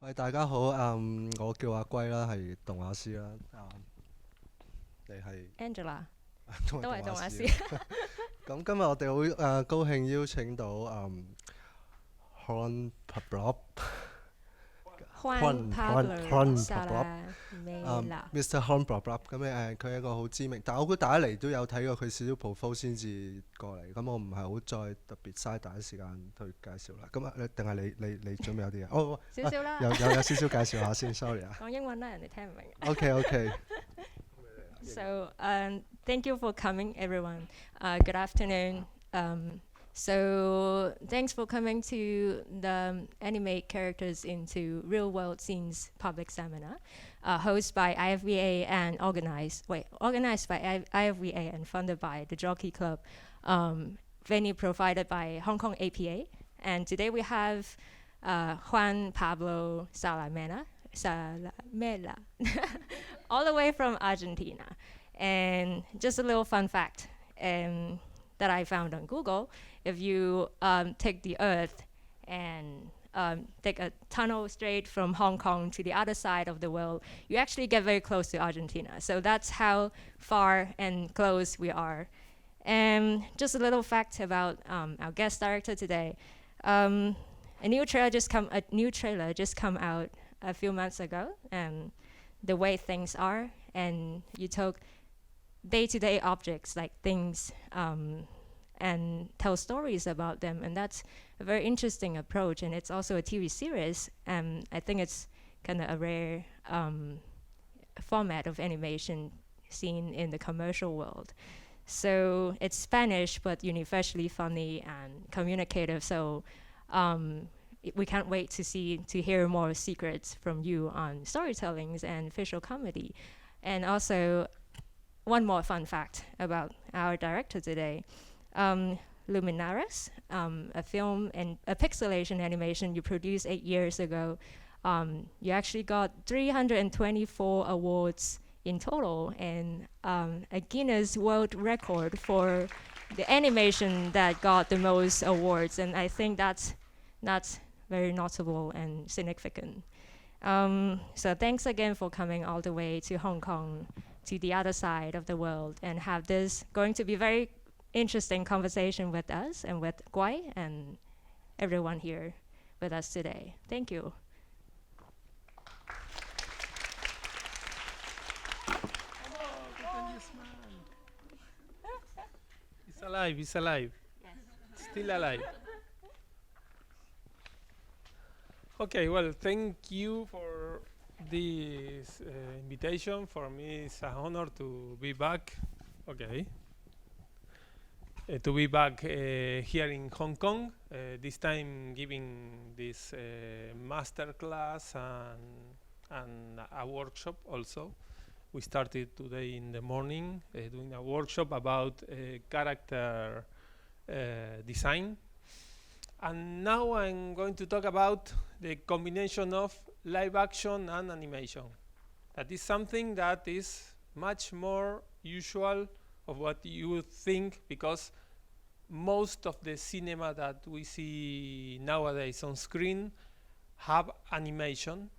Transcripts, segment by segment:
喂，大家好，我叫阿龜啦，係動畫師啦，你係 Angela 都都係動畫師。咁今日我哋好高興邀請到Juan Pablo Juan Pablo Zaramella Mr. Juan Pablo 咁佢係一個好知名，但係我估大家嚟都有睇過佢少少 profile 先至過嚟，咁我唔係好再特別嘥大家時間去介紹啦。咁定係你準備有啲嘢？哦，少少啦，有少少介紹下先，sorry 啊。講英文啦，人哋聽唔明。Okay. So thank you for coming, everyone. Good afternoon. So thanks for coming to the Animate Characters into Real World Scenes public seminar, hosted by ifva and organized by ifva and funded by the Jockey Club, venue provided by Hong Kong APA. And today we have Juan Pablo Zaramella, all the way from Argentina. And just a little fun fact that I found on Google. If you take the Earth and take a tunnel straight from Hong Kong to the other side of the world, you actually get very close to Argentina. So that's how far and close we are. And just a little fact about our guest director today. A new trailer just come out a few months ago, and the way things are, and you took day-to-day objects like things and tell stories about them, and that's a very interesting approach. And it's also a TV series, and I think it's kind of a rare format of animation seen in the commercial world. So it's Spanish, but universally funny and communicative. So we can't wait to hear more secrets from you on storytellings and visual comedy. And also, one more fun fact about our director today. Luminaris, a film and a pixelation animation you produced 8 years ago. You actually got 324 awards in total, and a Guinness World Record for the animation that got the most awards. And I think that's very notable and significant. So thanks again for coming all the way to Hong Kong, to the other side of the world, and have this going to be very interesting conversation with us and with Kwok-wai and everyone here with us today. Thank you. It's alive. Yes. Still alive. Okay, well, thank you for this invitation. For me, it's an honor to be back. Okay. To be back here in Hong Kong, this time giving this master class and a workshop also. We started today in the morning doing a workshop about character design. And now I'm going to talk about the combination of live action and animation. That is something that is much more usual of what you would think, because most of the cinema that we see nowadays on screen have animation,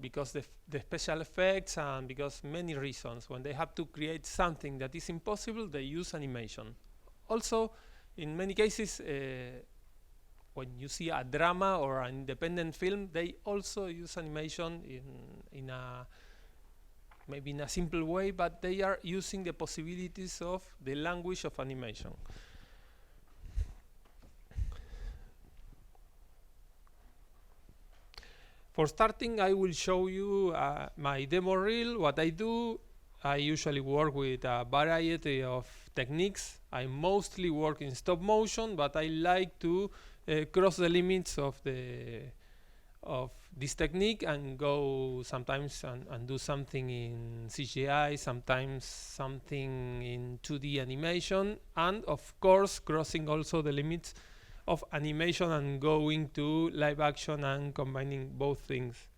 because the special effects and because many reasons. When they have to create something that is impossible, they use animation. Also, in many cases, when you see a drama or an independent film, they also use animation in a maybe in a simple way, but they are using the possibilities of the language of animation. For starting, I will show you my demo reel. What I do, I usually work with a variety of techniques. I mostly work in stop motion, but I like to cross the limits of this technique and go sometimes and do something in CGI, sometimes something in 2D animation, and of course crossing also the limits of animation and going to live action and combining both things.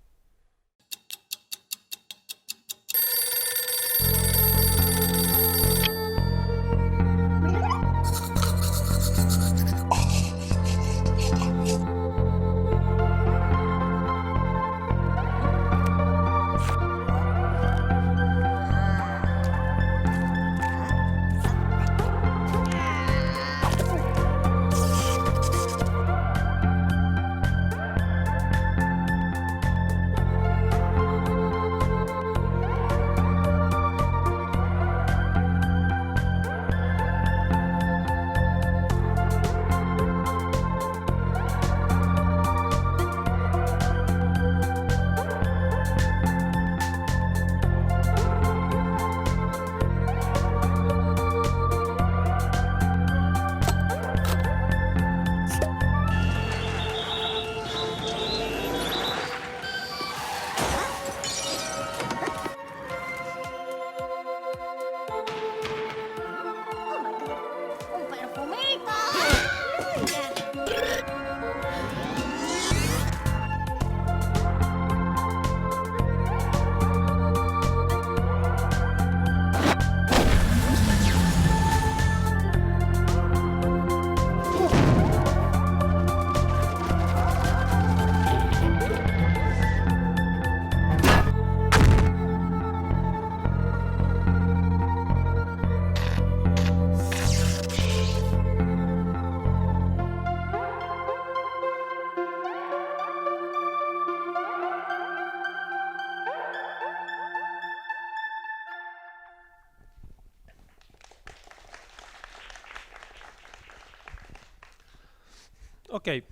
Okay,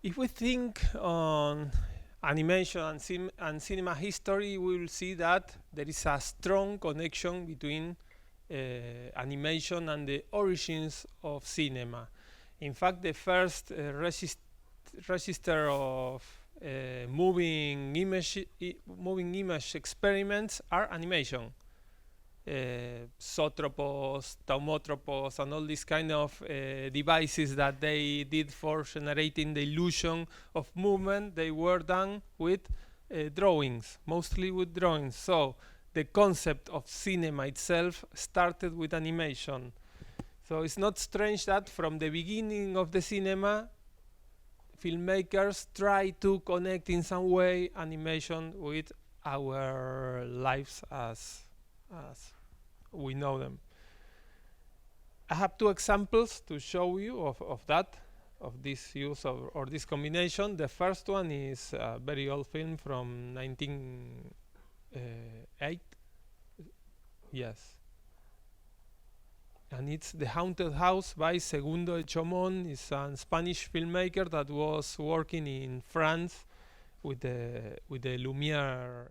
if we think on animation and cinema history, we will see that there is a strong connection between animation and the origins of cinema. In fact, the first register of moving image experiments are animation. Zootropos, Taumotropos, and all these kind of devices that they did for generating the illusion of movement, they were done with drawings, mostly with drawings. So the concept of cinema itself started with animation. So it's not strange that from the beginning of the cinema, filmmakers try to connect in some way animation with our lives as we know them. I have two examples to show you of this use or this combination. The first one is a very old film from 1908. Yes. And it's The Haunted House by Segundo It's a Spanish filmmaker that was working in France with the Lumiere.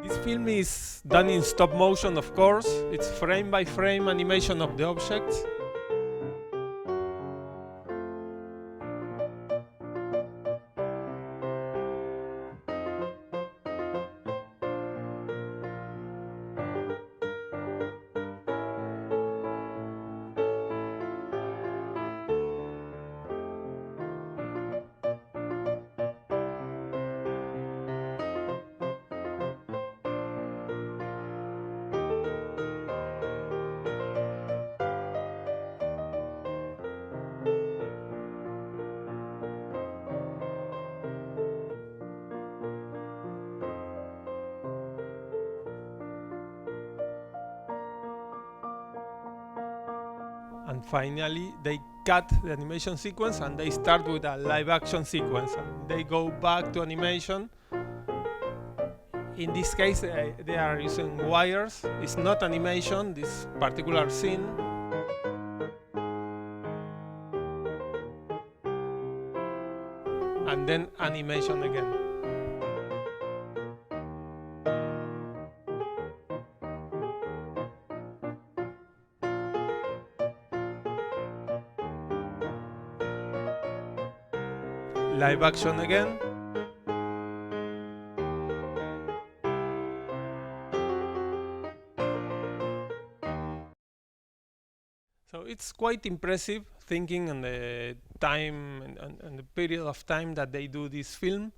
This film is done in stop motion, of course. It's frame by frame animation of the objects. And finally, they cut the animation sequence and they start with a live action sequence. And they go back to animation. In this case, they are using wires. It's not animation, this particular scene. And then animation again. Live action again. So it's quite impressive thinking on the time and the period of time that they do this film.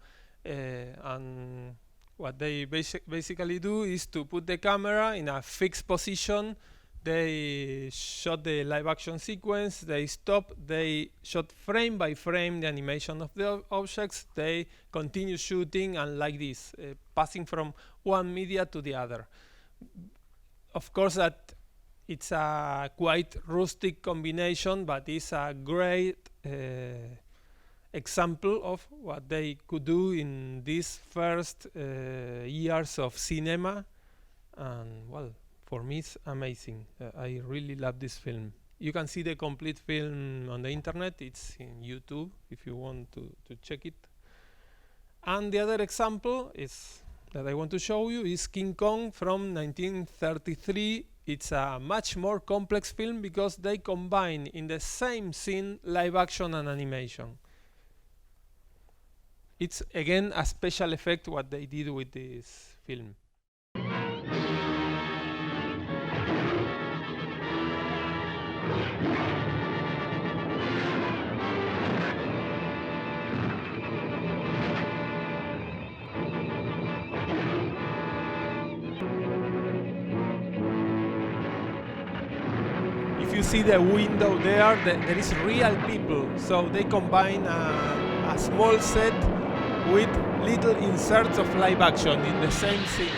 And what they basically do is to put the camera in a fixed position. They shot the live action sequence, they stop, they shot frame by frame the animation of the objects, they continue shooting, and like this, passing from one media to the other. Of course that it's a quite rustic combination, but it's a great example of what they could do in these first years of cinema. And well, for me, it's amazing. I really love this film. You can see the complete film on the internet. It's in YouTube if you want to check it. And the other example is that I want to show you is King Kong from 1933. It's a much more complex film because they combine in the same scene live action and animation. It's again a special effect what they did with this film. If you see the window there, there is real people. So they combine a small set with little inserts of live action in the same scene.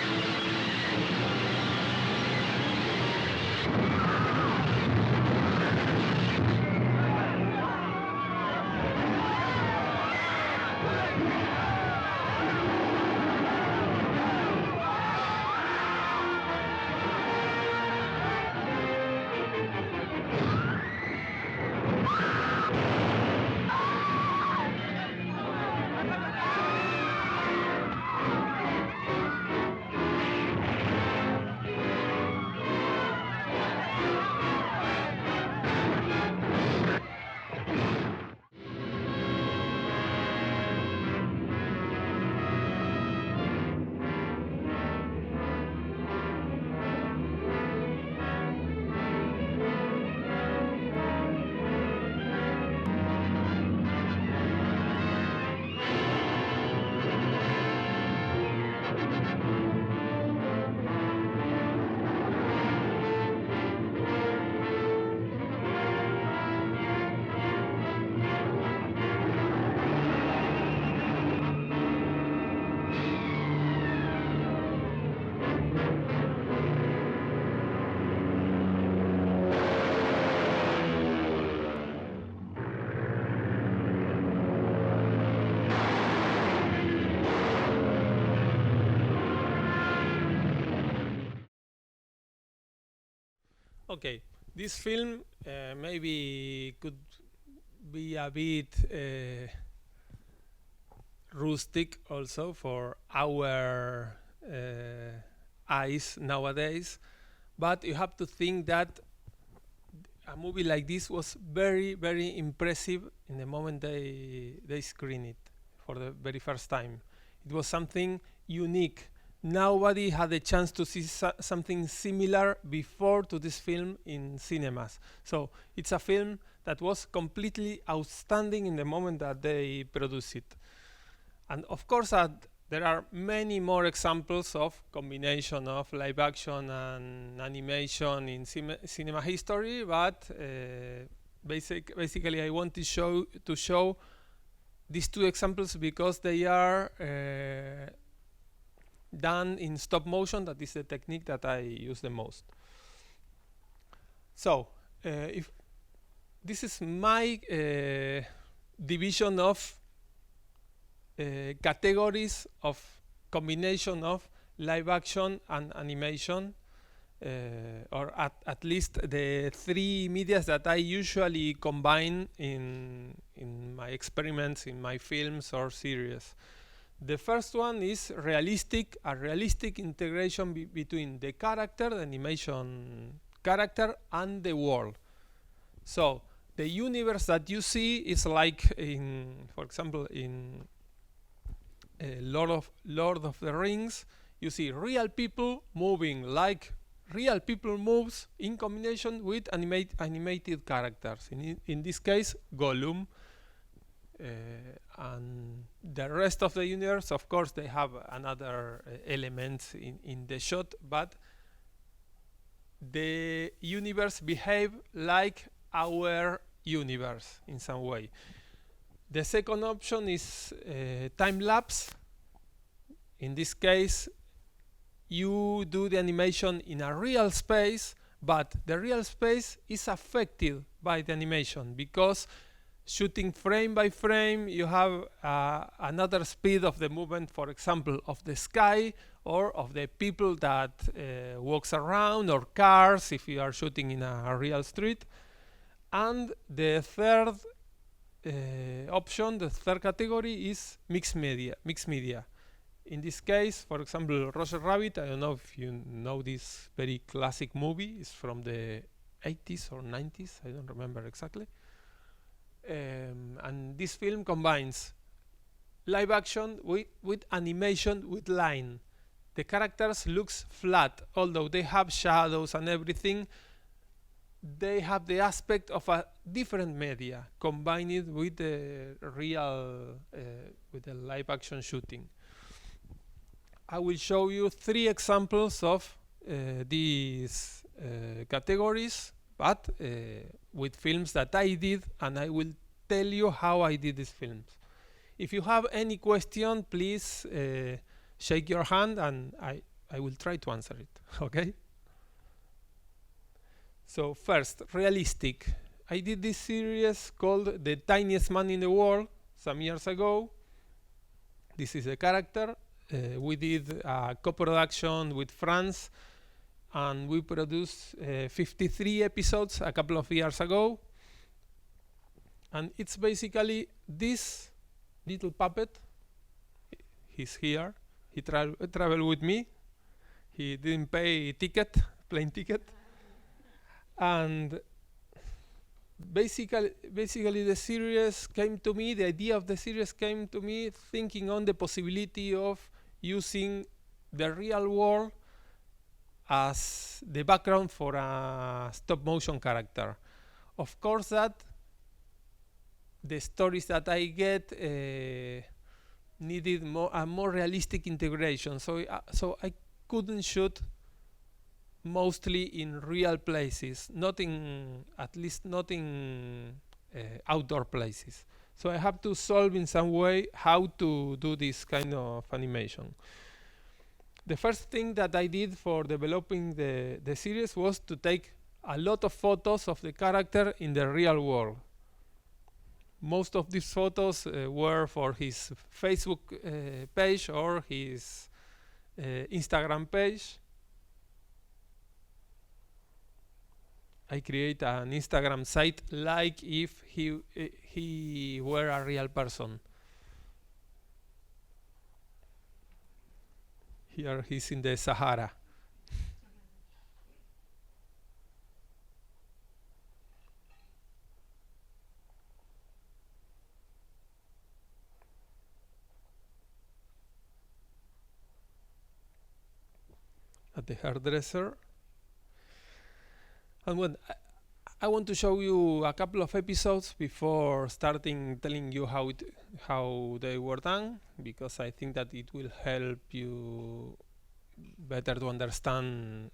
Okay, this film maybe could be a bit rustic also for our eyes nowadays, but you have to think that a movie like this was very, very impressive in the moment they screened it for the very first time. It was something unique. Nobody had the chance to see something similar before to this film in cinemas. So it's a film that was completely outstanding in the moment that they produced it. And of course, there are many more examples of combination of live action and animation in cinema history, but basically I want to show these two examples because they are done in stop motion. That is the technique that I use the most. So if this is my division of categories of combination of live action and animation, or at least the three medias that I usually combine in my experiments, in my films or series. The first one is a realistic integration between the character, the animation character, and the world. So the universe that you see is like in, for example, in Lord of the Rings, you see real people moving like real people moves in combination with animated characters. In this case, Gollum. And the rest of the universe, of course, they have another elements in the shot, but the universe behave like our universe in some way. The second option is time-lapse. In this case, you do the animation in a real space, but the real space is affected by the animation because shooting frame by frame, you have another speed of the movement, for example, of the sky or of the people that walks around, or cars if you are shooting in a real street. And the third option, the third category, is mixed media. In this case, for example, Roger Rabbit, I don't know if you know this very classic movie. It's from the 80s or 90s, I don't remember exactly. And this film combines live action with animation with line. The characters looks flat, although they have shadows and everything. They have the aspect of a different media combined with the real, with the live action shooting. I will show you three examples of these categories, but with films that I did, and I will tell you how I did these films. If you have any question, please shake your hand and I will try to answer it, okay? So first, realistic. I did this series called The Tiniest Man in the World some years ago. This is the character. We did a co-production with France, and we produced 53 episodes a couple of years ago. And it's basically this little puppet. He's here. He traveled with me. He didn't pay plane ticket. And basically the series came to me, the idea of the series came to me thinking on the possibility of using the real world as the background for a stop motion character. Of course that the stories that I get needed a more realistic integration, so I couldn't shoot mostly in real places, at least not in outdoor places. So I have to solve in some way how to do this kind of animation. The first thing that I did for developing the series was to take a lot of photos of the character in the real world. Most of these photos were for his Facebook page or his Instagram page. I create an Instagram site like if he were a real person. Here he's in the Sahara. At the hairdresser. And when I want to show you a couple of episodes before starting telling you how they were done, because I think that it will help you better to understand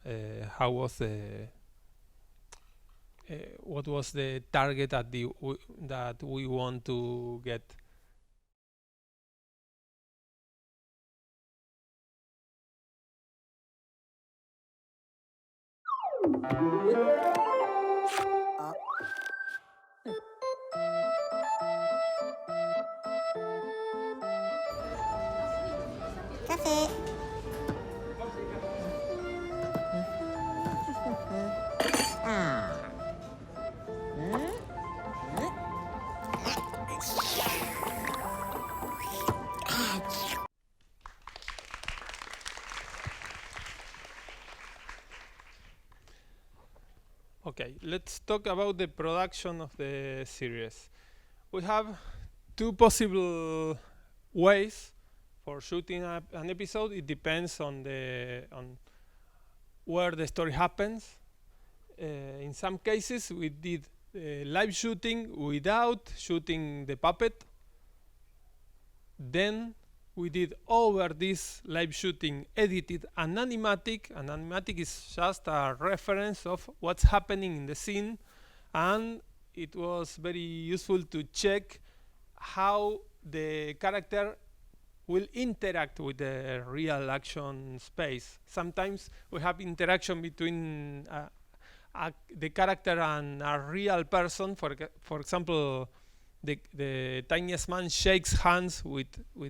how was the what was the target that we want to get. Café. Okay, let's talk about the production of the series. We have two possible ways for shooting an episode. It depends on where the story happens. In some cases, we did live shooting without shooting the puppet. Then we did over this live shooting edited an animatic. An animatic is just a reference of what's happening in the scene, and it was very useful to check how the character will interact with the real action space. Sometimes we have interaction between the character and a real person. For example, the Tiniest Man shakes hands with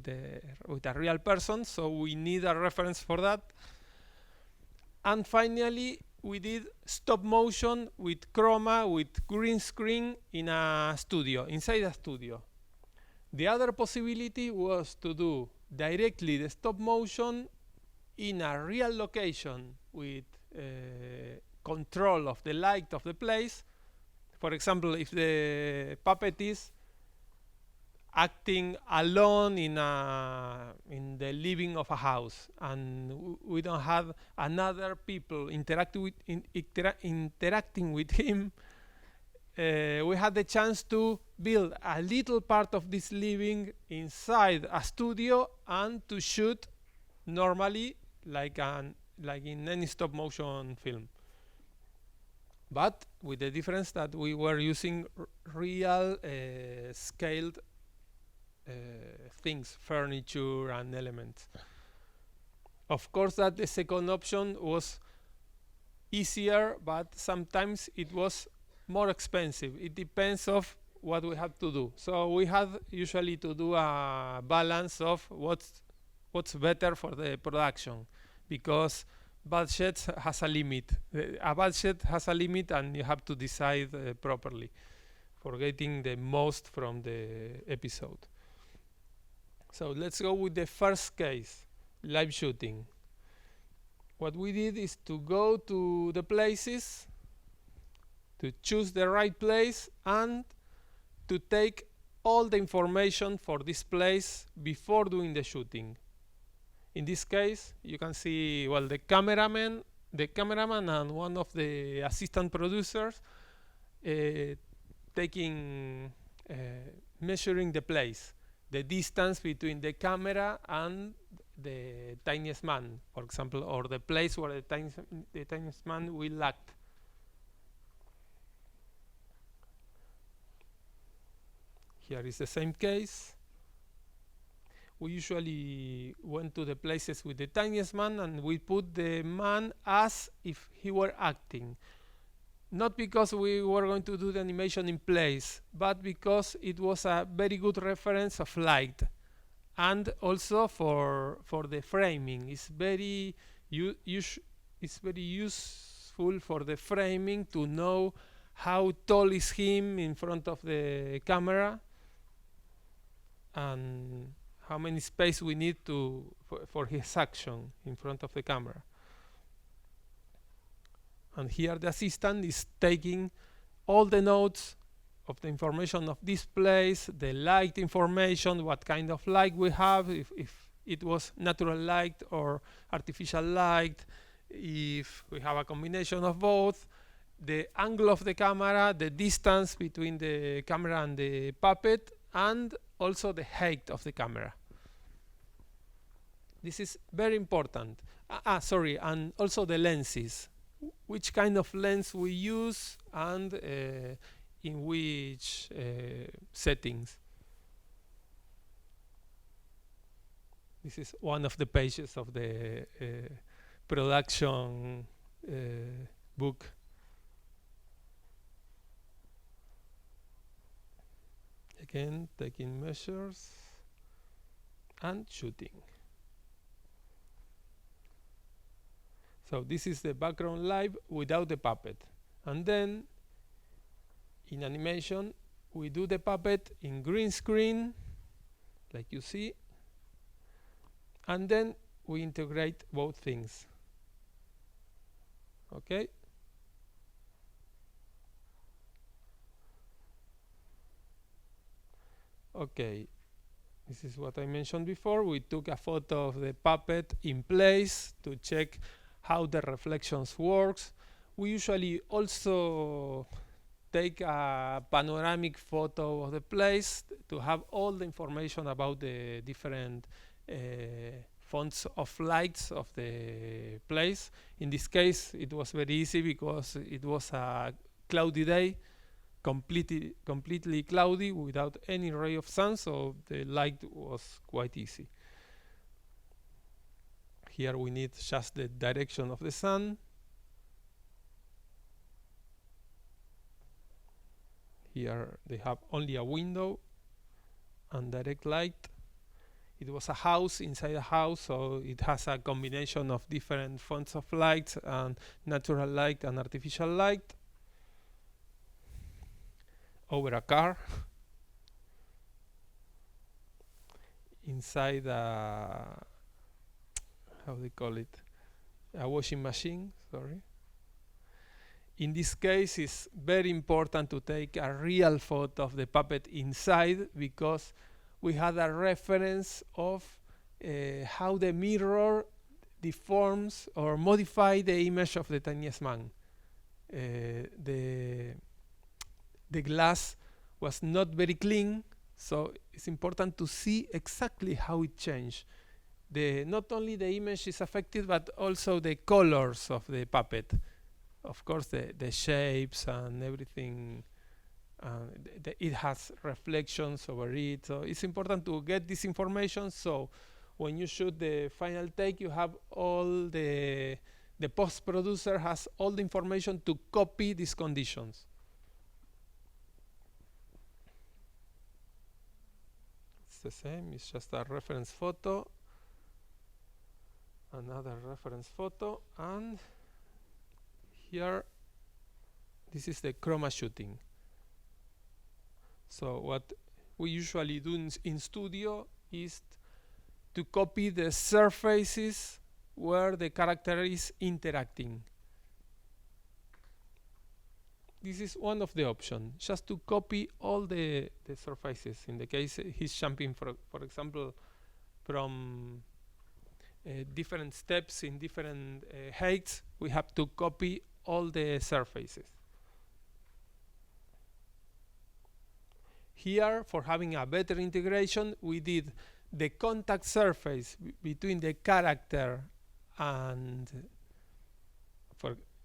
a real person, so we need a reference for that. And finally, we did stop motion with Chroma, with green screen in a studio, inside a studio. The other possibility was to do directly the stop motion in a real location with control of the light of the place. For example, if the puppet is acting alone in the living of a house, and we don't have another people interacting with him, we had the chance to build a little part of this living inside a studio and to shoot normally like in any stop motion film. But with the difference that we were using real scaled things, furniture and elements. Of course that the second option was easier, but sometimes it was more expensive. It depends of what we have to do. So we had usually to do a balance of what's better for the production, because budget has a limit. A budget has a limit, and you have to decide properly for getting the most from the episode. So let's go with the first case, live shooting. What we did is to go to the places, to choose the right place, and to take all the information for this place before doing the shooting. In this case, you can see, well, the cameraman and one of the assistant producers measuring the place, the distance between the camera and the Tiniest Man, for example, or the place where the Tiniest Man will act. Here is the same case. We usually went to the places with the Tiniest Man, and we put the man as if he were acting. Not because we were going to do the animation in place, but because it was a very good reference of light. And also for the framing. It's very useful useful for the framing to know how tall is him in front of the camera and how many space we need for his action in front of the camera. And here the assistant is taking all the notes of the information of this place, the light information, what kind of light we have, if it was natural light or artificial light, if we have a combination of both, the angle of the camera, the distance between the camera and the puppet, and also the height of the camera. This is very important. And also the lenses. Which kind of lens we use and in which settings. This is one of the pages of the production book. Again, taking measures and shooting. So this is the background live without the puppet. And then in animation, we do the puppet in green screen, like you see. And then we integrate both things. Okay? Okay. This is what I mentioned before. We took a photo of the puppet in place to check how the reflections works. We usually also take a panoramic photo of the place to have all the information about the different fonts of lights of the place. In this case, it was very easy because it was a cloudy day, completely cloudy without any ray of sun, so the light was quite easy. Here we need just the direction of the sun. Here they have only a window and direct light. It was a house inside a house, so it has a combination of different fonts of light and natural light and artificial light. Over a car. Inside a, how they call it? A washing machine, sorry. In this case, it's very important to take a real photo of the puppet inside because we had a reference of how the mirror deforms or modify the image of the Tiniest Man. The glass was not very clean, so it's important to see exactly how it changed. Not only the image is affected, but also the colors of the puppet. Of course, the shapes and everything. It has reflections over it, so it's important to get this information. So when you shoot the final take, you have all the post producer has all the information to copy these conditions. It's the same. It's just a reference photo, another reference photo, and here this is the chroma shooting. So what we usually do in studio is to copy the surfaces where the character is interacting. This is one of the options, just to copy all the surfaces. In the case he's jumping, for example, from different steps in different heights, we have to copy all the surfaces. Here, for having a better integration, we did the contact surface between the character and,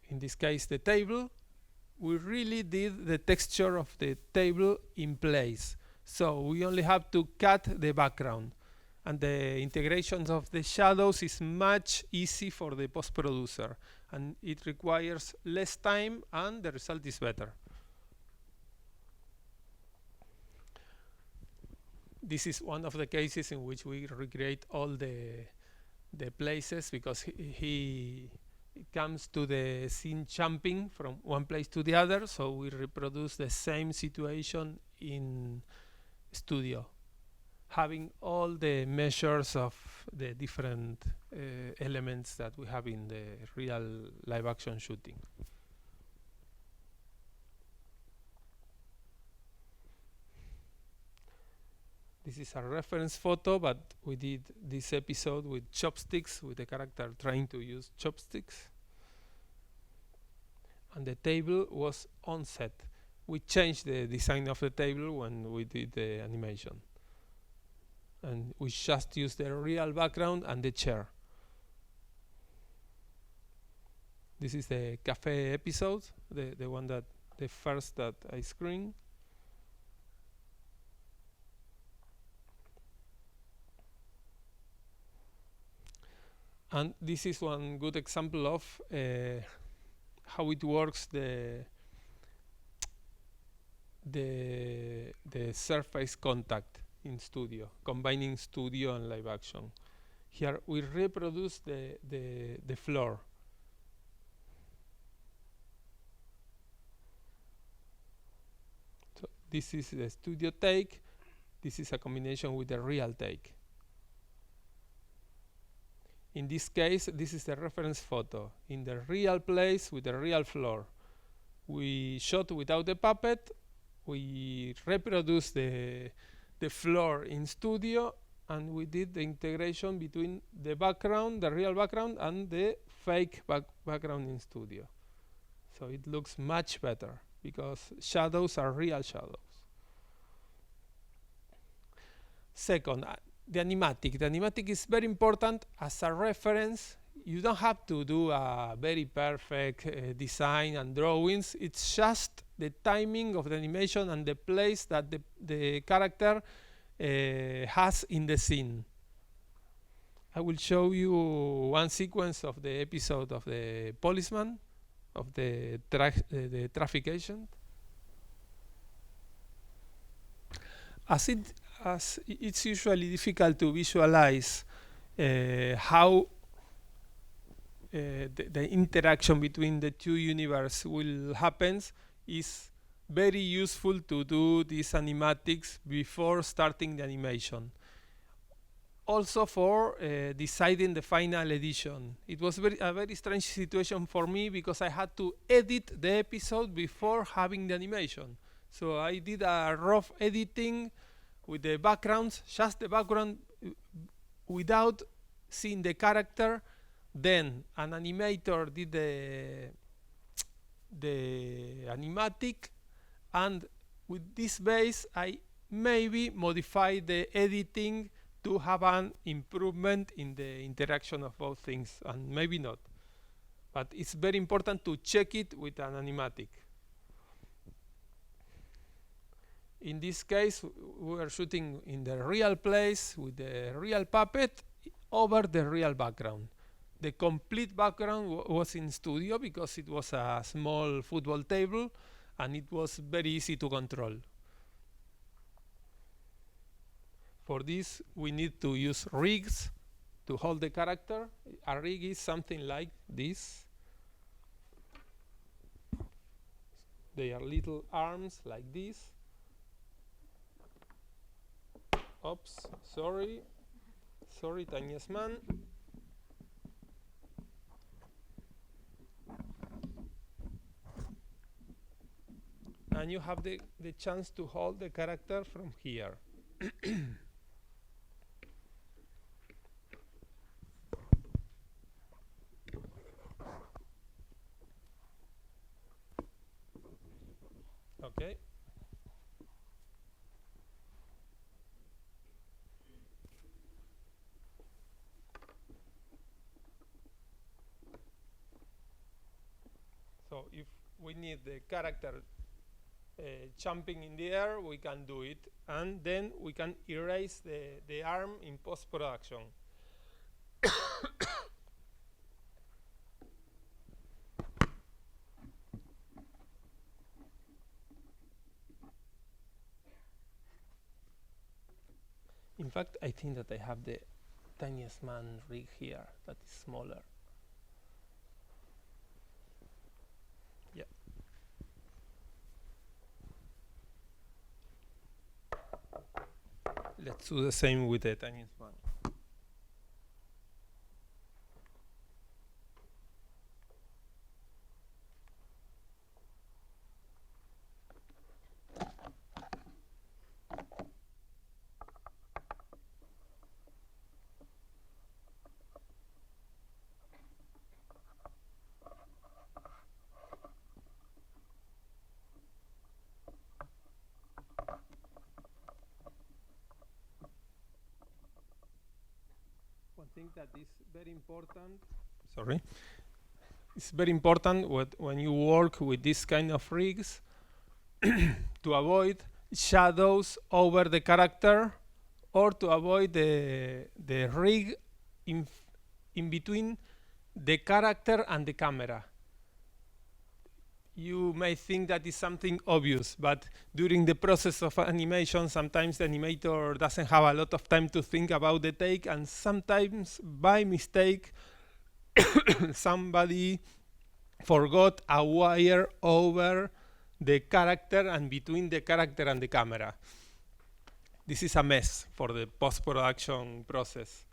in this case, the table. We really did the texture of the table in place. So we only have to cut the background. And the integrations of the shadows is much easy for the post-producer. And it requires less time and the result is better. This is one of the cases in which we recreate all the places because he it comes to the scene jumping from one place to the other, so we reproduce the same situation in studio, having all the measures of the different elements that we have in the real live action shooting. This is a reference photo, but we did this episode with chopsticks, with the character trying to use chopsticks. And the table was on set. We changed the design of the table when we did the animation. And we just used the real background and the chair. This is the cafe episode, the one that, the first that I screened. And this is one good example of how it works, the surface contact in studio, combining studio and live action. Here we reproduce the floor. So this is the studio take. This is a combination with the real take. In this case, this is the reference photo in the real place with the real floor. We shot without the puppet. We reproduced the floor in studio, and we did the integration between the background, the real background, and the fake background in studio. So it looks much better because shadows are real shadows. Second, the animatic. The animatic is very important as a reference. You don't have to do a very perfect design and drawings. It's just the timing of the animation and the place that the character has in the scene. I will show you one sequence of the episode of the policeman, of the traffic agent. As it's usually difficult to visualize how the interaction between the two universes will happen, is very useful to do these animatics before starting the animation. Also for deciding the final edition. It was a very strange situation for me because I had to edit the episode before having the animation. So I did a rough editing with the backgrounds, just the background without seeing the character. Then an animator did the animatic, and with this base I maybe modified the editing to have an improvement in the interaction of both things, and maybe not. But it's very important to check it with an animatic. In this case, we were shooting in the real place with the real puppet over the real background. The complete background was in studio because it was a small football table and it was very easy to control. For this, we need to use rigs to hold the character. A rig is something like this. They are little arms like this. Oops, sorry, Tiniest Man. And you have the chance to hold the character from here. Okay. So if we need the character jumping in the air, we can do it, and then we can erase the arm in post-production. In fact, I think that I have the Tiniest Man rig here that is smaller. let's do the same with the Tiniest Man. One thing that is very important, sorry, it's very important when you work with this kind of rigs to avoid shadows over the character or to avoid the rig in between the character and the camera. You may think that is something obvious, but during the process of animation, sometimes the animator doesn't have a lot of time to think about the take, and sometimes by mistake, somebody forgot a wire over the character and between the character and the camera. This is a mess for the post-production process.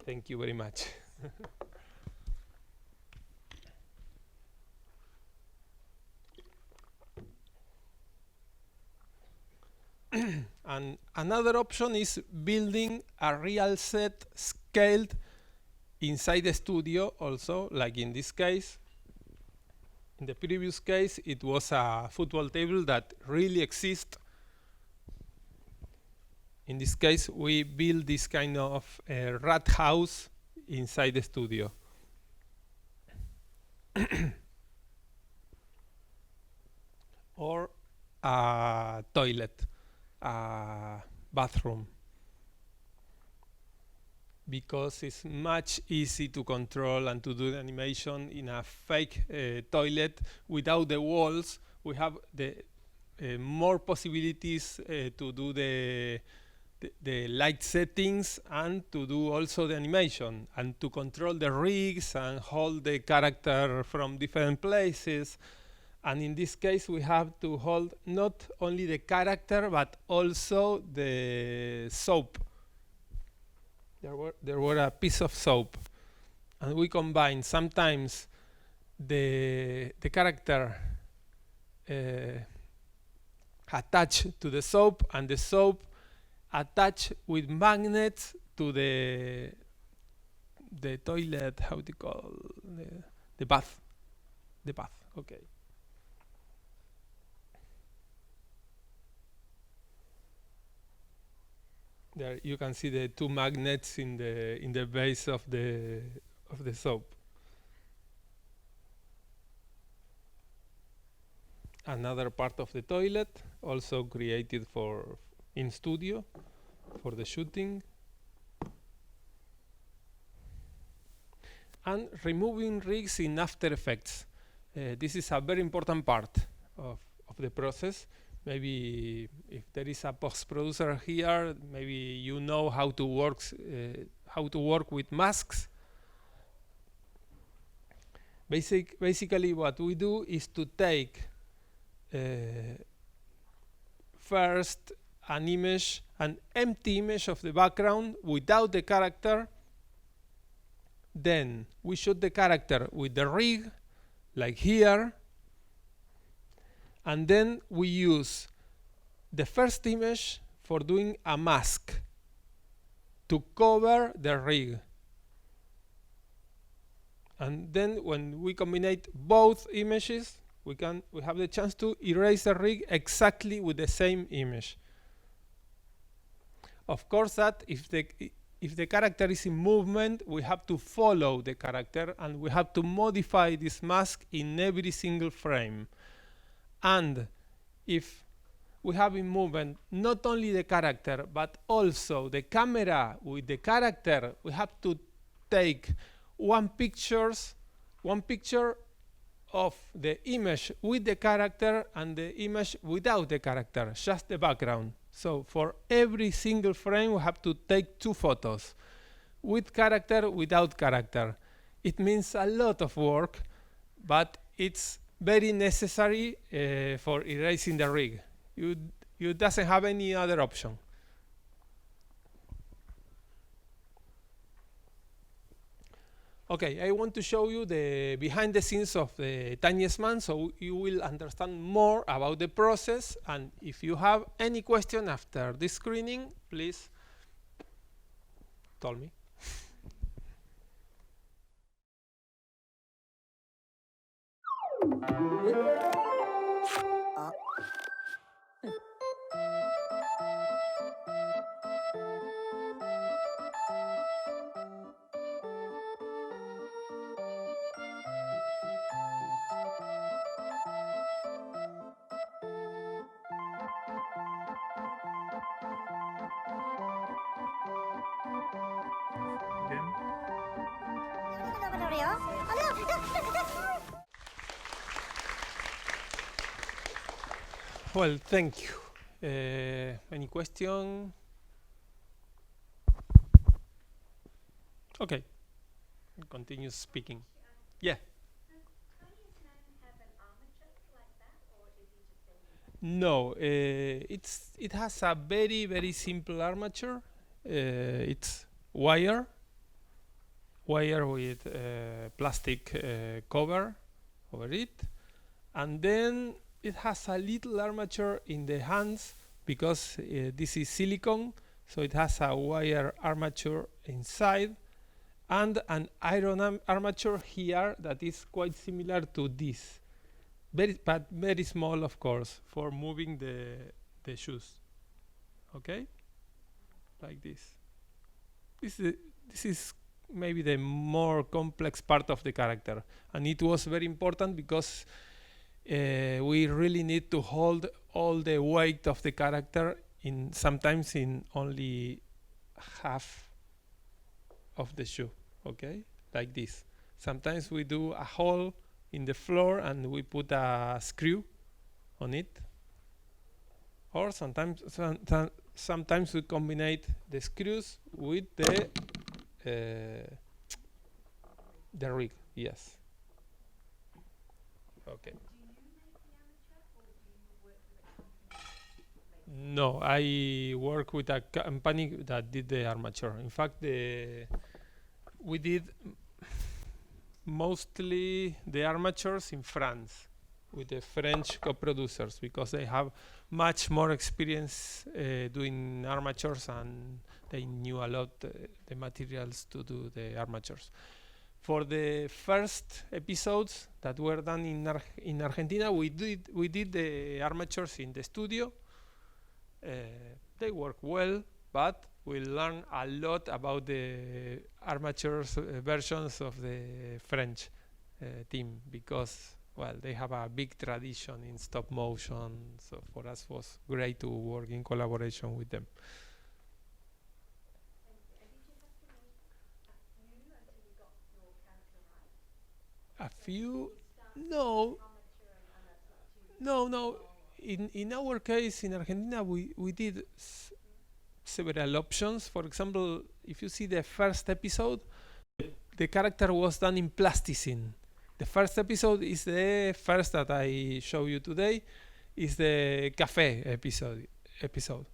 Thank you very much. And another option is building a real set scaled inside the studio also, like in this case. In the previous case, it was a football table that really exists. In this case, we build this kind of rat house inside the studio. Or a toilet, a bathroom, because it's much easy to control and to do the animation in a fake toilet without the walls. We have the more possibilities to do the light settings and to do also the animation and to control the rigs and hold the character from different places. And in this case, we have to hold not only the character, but also the soap. There were a piece of soap. And we combine sometimes the character attached to the soap, and the soap attached with magnets to the toilet, how do you call the bath? The bath, okay. There you can see the two magnets in the base of the soap. Another part of the toilet, also created in studio for the shooting. And removing rigs in After Effects. This is a very important part of the process. Maybe if there is a post-producer here, maybe you know how to work with masks. Basically, what we do is to take first an empty image of the background without the character. Then we shoot the character with the rig, like here. And then we use the first image for doing a mask to cover the rig. And then when we combine both images, we have the chance to erase the rig exactly with the same image. Of course, that if the character is in movement, we have to follow the character and we have to modify this mask in every single frame. And if we have in movement not only the character but also the camera with the character, we have to take one picture of the image with the character and the image without the character, just the background. So for every single frame we have to take two photos, with character, without character. It means a lot of work, but it's very necessary for erasing the rig. You doesn't have any other option. Okay, I want to show you the behind the scenes of the Tiniest Man, so you will understand more about the process. And if you have any question after this screening, please tell me. Well, thank you. Any question? Okay, continue speaking. Yeah. No, it has a very simple armature. It's wire with plastic cover over it, and then it has a little armature in the hands because this is silicone, so it has a wire armature inside and an iron armature here that is quite similar to this, but very small, of course, for moving the shoes. Okay, like this. This is maybe the more complex part of the character, and it was very important because we really need to hold all the weight of the character sometimes in only half of the shoe. Okay, like this. Sometimes we do a hole in the floor and we put a screw on it, or sometimes we combine the screws with the rig. Yes. Okay. No, I work with a company that did the armature. In fact, we did mostly the armatures in France with the French co-producers because they have much more experience doing armatures, and they knew a lot the materials to do the armatures. For the first episodes that were done in Argentina, we did the armatures in the studio. They work well, but we learn a lot about the armatures versions of the French team because, well, they have a big tradition in stop motion. So for us, it was great to work in collaboration with them. A few? No. In our case, in Argentina, we did several options. For example, if you see the first episode, the character was done in plasticine. The first episode is the first that I show you today, is the cafe episode.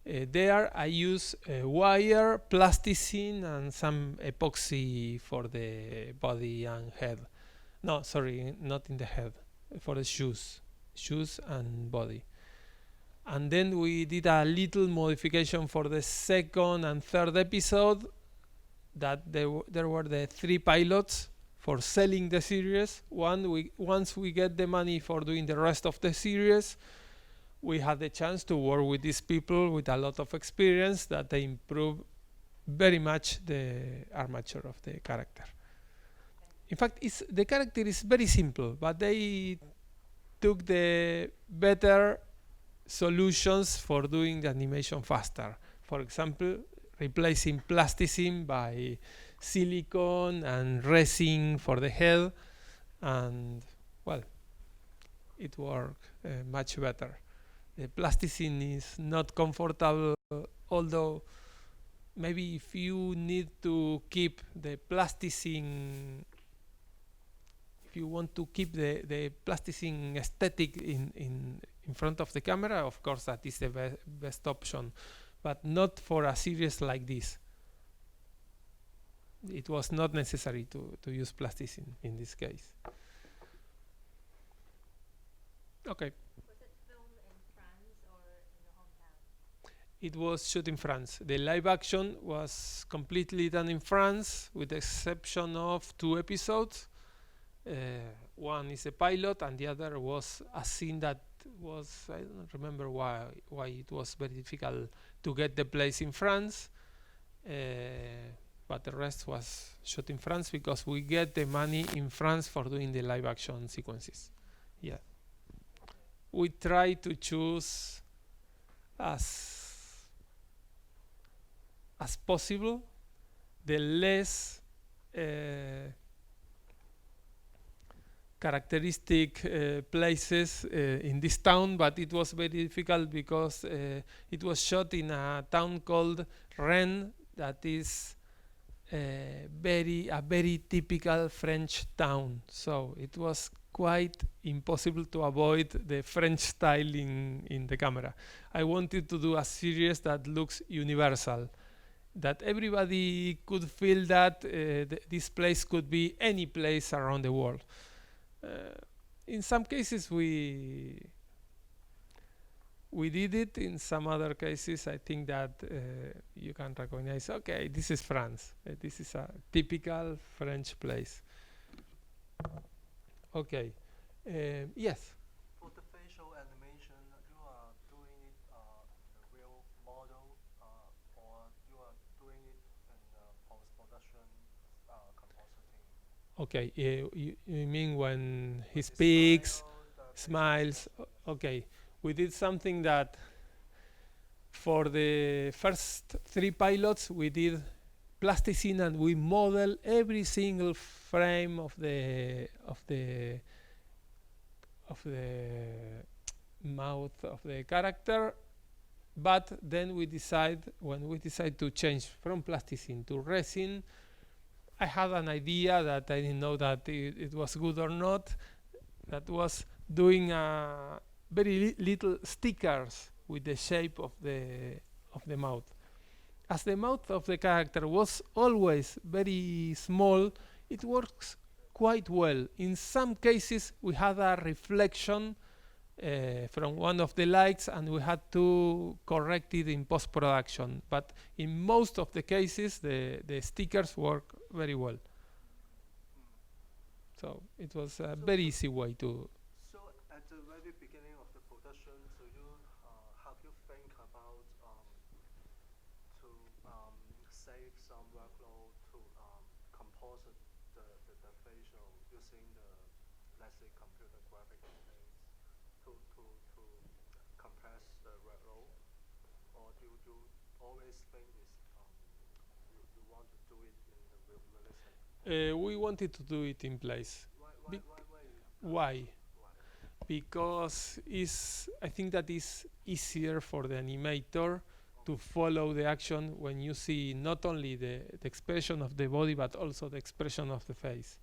There I use wire, plasticine, and some epoxy for the body and head. No, sorry, not in the head, for the shoes and body. And then we did a little modification for the second and third episode, that there were the 3 pilots for selling the series. Once we get the money for doing the rest of the series, we had the chance to work with these people with a lot of experience that they improve very much the armature of the character. In fact, the character is very simple, but they took the better solutions for doing the animation faster. For example, replacing plasticine by silicone and resin for the head, and well, it worked much better. The plasticine is not comfortable, although maybe if you need to keep the plasticine, if you want to keep the plasticine aesthetic in front of the camera, of course that is the best option, but not for a series like this. it was not necessary to use plasticine in this case. Okay. Was it filmed in France or in your hometown? It was shot in France. The live action was completely done in France, with the exception of 2 episodes. One is a pilot, and the other was a scene that was, I don't remember why it was very difficult to get the place in France. But the rest was shot in France because we get the money in France for doing the live action sequences. Yeah. We try to choose as possible the less characteristic places in this town, but it was very difficult because it was shot in a town called Rennes, that is a very typical French town. So it was quite impossible to avoid the French style in the camera. I wanted to do a series that looks universal, that everybody could feel that this place could be any place around the world. In some cases we did it. In some other cases, I think that you can recognize, okay, this is France. This is a typical French place. Okay. Yes. For the facial animation, you are doing it in a real model, or you are doing it in post-production compositing? Okay. You mean when he speaks, smiles? Okay. We did something that for the first 3 pilots we did plasticine, and we model every single frame of the mouth of the character. But then when we decide to change from plasticine to resin, I had an idea that I didn't know that it was good or not. That was doing very little stickers with the shape of the mouth. As the mouth of the character was always very small, it works quite well. In some cases we had a reflection from one of the lights, and we had to correct it in post-production. But in most of the cases the stickers work very well. So it was a very easy way to. So at the very beginning of the production, so have you think about to save some workload to composite the facial using the, let's say, computer graphic things to compress the workload, or do you always think this you want to do it in the realistic? We wanted to do it in place. Why? Why? Because I think that is easier for the animator to follow the action when you see not only the expression of the body, but also the expression of the face.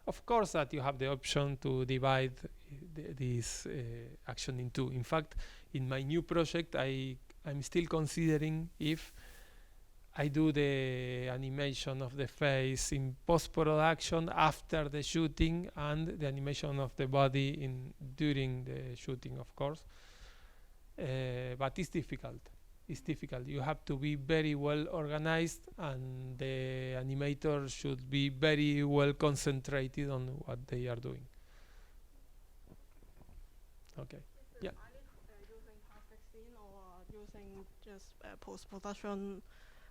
Of course that you have the option to divide this action in 2. In fact, in my new project, I'm still considering if I do the animation of the face in post-production after the shooting, and the animation of the body during the shooting, of course. But it's difficult. It's difficult. You have to be very well organized, and the animator should be very well concentrated on what they are doing. Okay. Yeah. Using plastic scene or using just post-production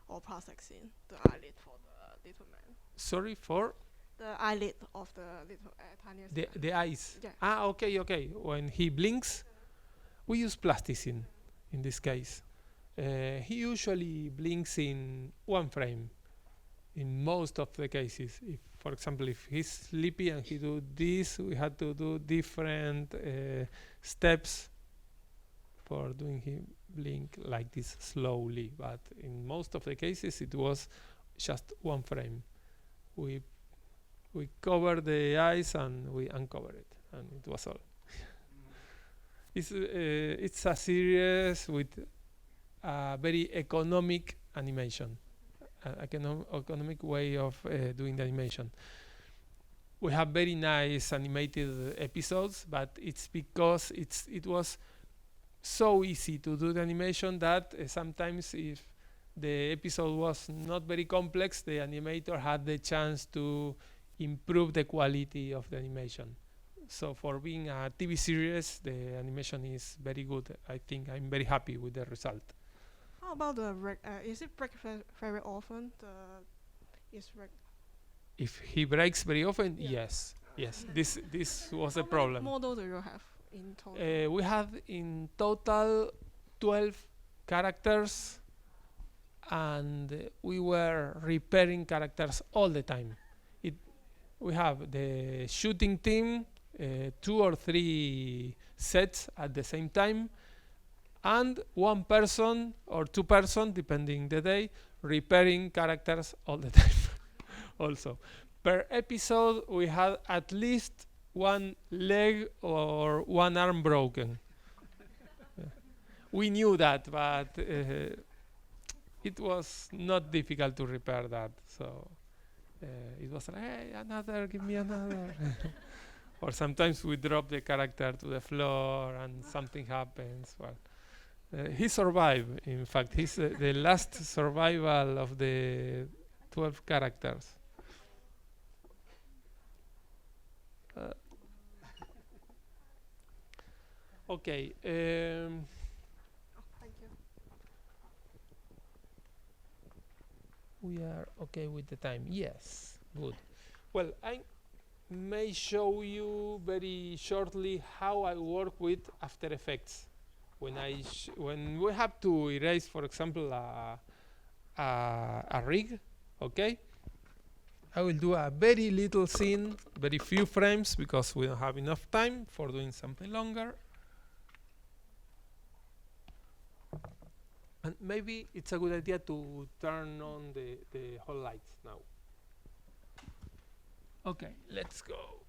or plastic scene, the eyelid for the little man. Sorry for? The eyelid of the little tiniest man. The eyes. Yeah. Okay. When he blinks, we use plasticine in this case. He usually blinks in 1 frame in most of the cases. If, for example, if he's sleepy and he do this, we had to do different steps for doing him blink like this slowly. But in most of the cases it was just 1 frame. We cover the eyes and we uncover it, and it was all. It's a series with a very economic animation. economic way of doing the animation. We have very nice animated episodes, but it's because it was so easy to do the animation that sometimes if the episode was not very complex, the animator had the chance to improve the quality of the animation. So for being a TV series, the animation is very good. I think I'm very happy with the result. How about the is it break very often? If he breaks very often, Yeah. yes. This was a How many problem. models do you have in total? We had in total 12 characters, and we were repairing characters all the time. We have the shooting team, 2 or 3 sets at the same time, and 1 person or 2 person, depending the day, repairing characters all the time. Also, per episode, we had at least 1 leg or 1 arm broken. We knew that, but it was not difficult to repair that. So it was like, hey, another, give me another. Or sometimes we drop the character to the floor and something happens. Well, he survived. In fact, he's the last survival of the 12 characters. Okay. Thank you. We are okay with the time. Yes, good. Well, I may show you very shortly how I work with After Effects. When we have to erase, for example, a rig, okay? I will do a very little scene, very few frames, because we don't have enough time for doing something longer. And maybe it's a good idea to turn on the whole lights now. Okay, let's go.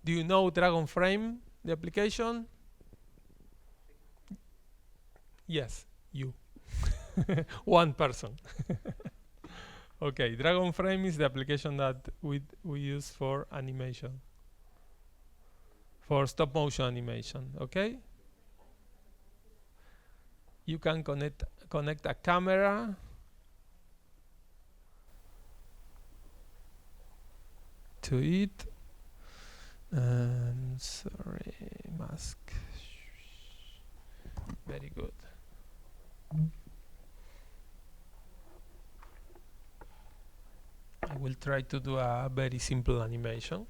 Do you know Dragon Frame, the application? Yes, you. 1 person. Okay, Dragon Frame is the application that we use for animation, for stop motion animation. Okay, you can connect a camera to it. Sorry, mask. Very good. I will try to do a very simple animation.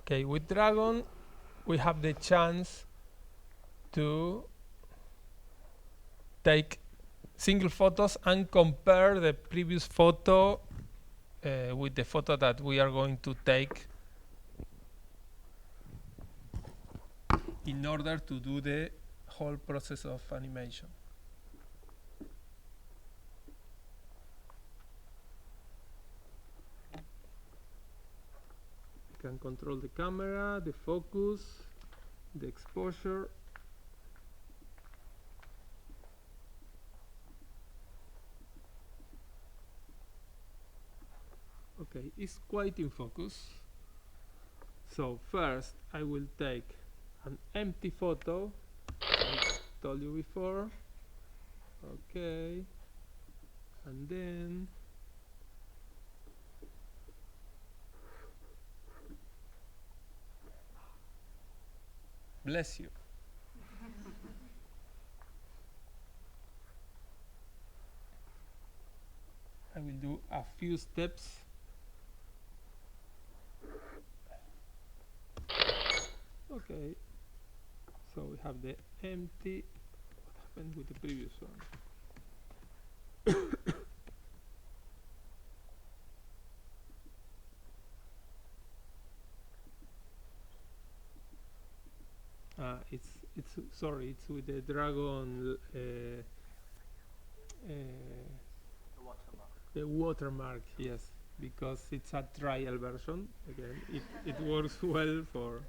Okay, with Dragon, we have the chance to take single photos and compare the previous photo with the photo that we are going to take in order to do the whole process of animation. You can control the camera, the focus, the exposure. Okay, it's quite in focus. So first I will take an empty photo, I told you before. Okay, and then bless you. I will do a few steps. Okay, so we have the empty. happened with the previous one? It's sorry, it's with the dragon. The watermark. The watermark, yes, because it's a trial version. Again, it works well for.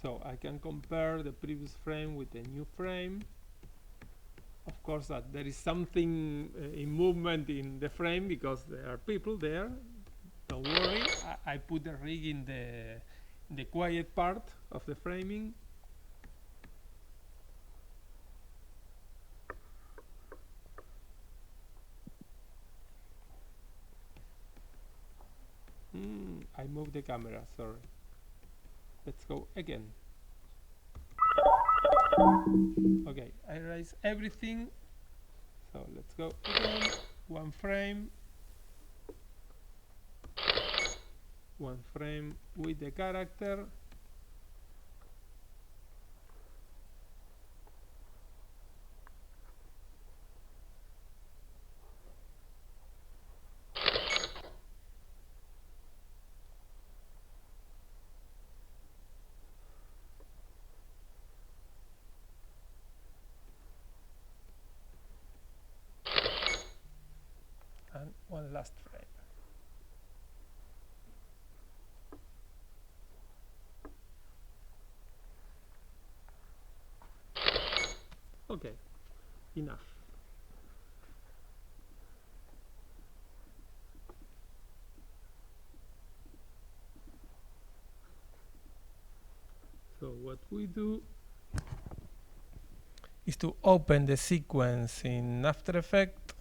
So I can compare the previous frame with the new frame. Of course, that there is something in movement in the frame because there are people there. Don't worry, I put the rig in the quiet part of the framing. I moved the camera, sorry. Let's go again. Okay, I erase everything. So let's go again. One frame with the character. And one last frame. Okay, enough. So what we do is to open the sequence in After Effects.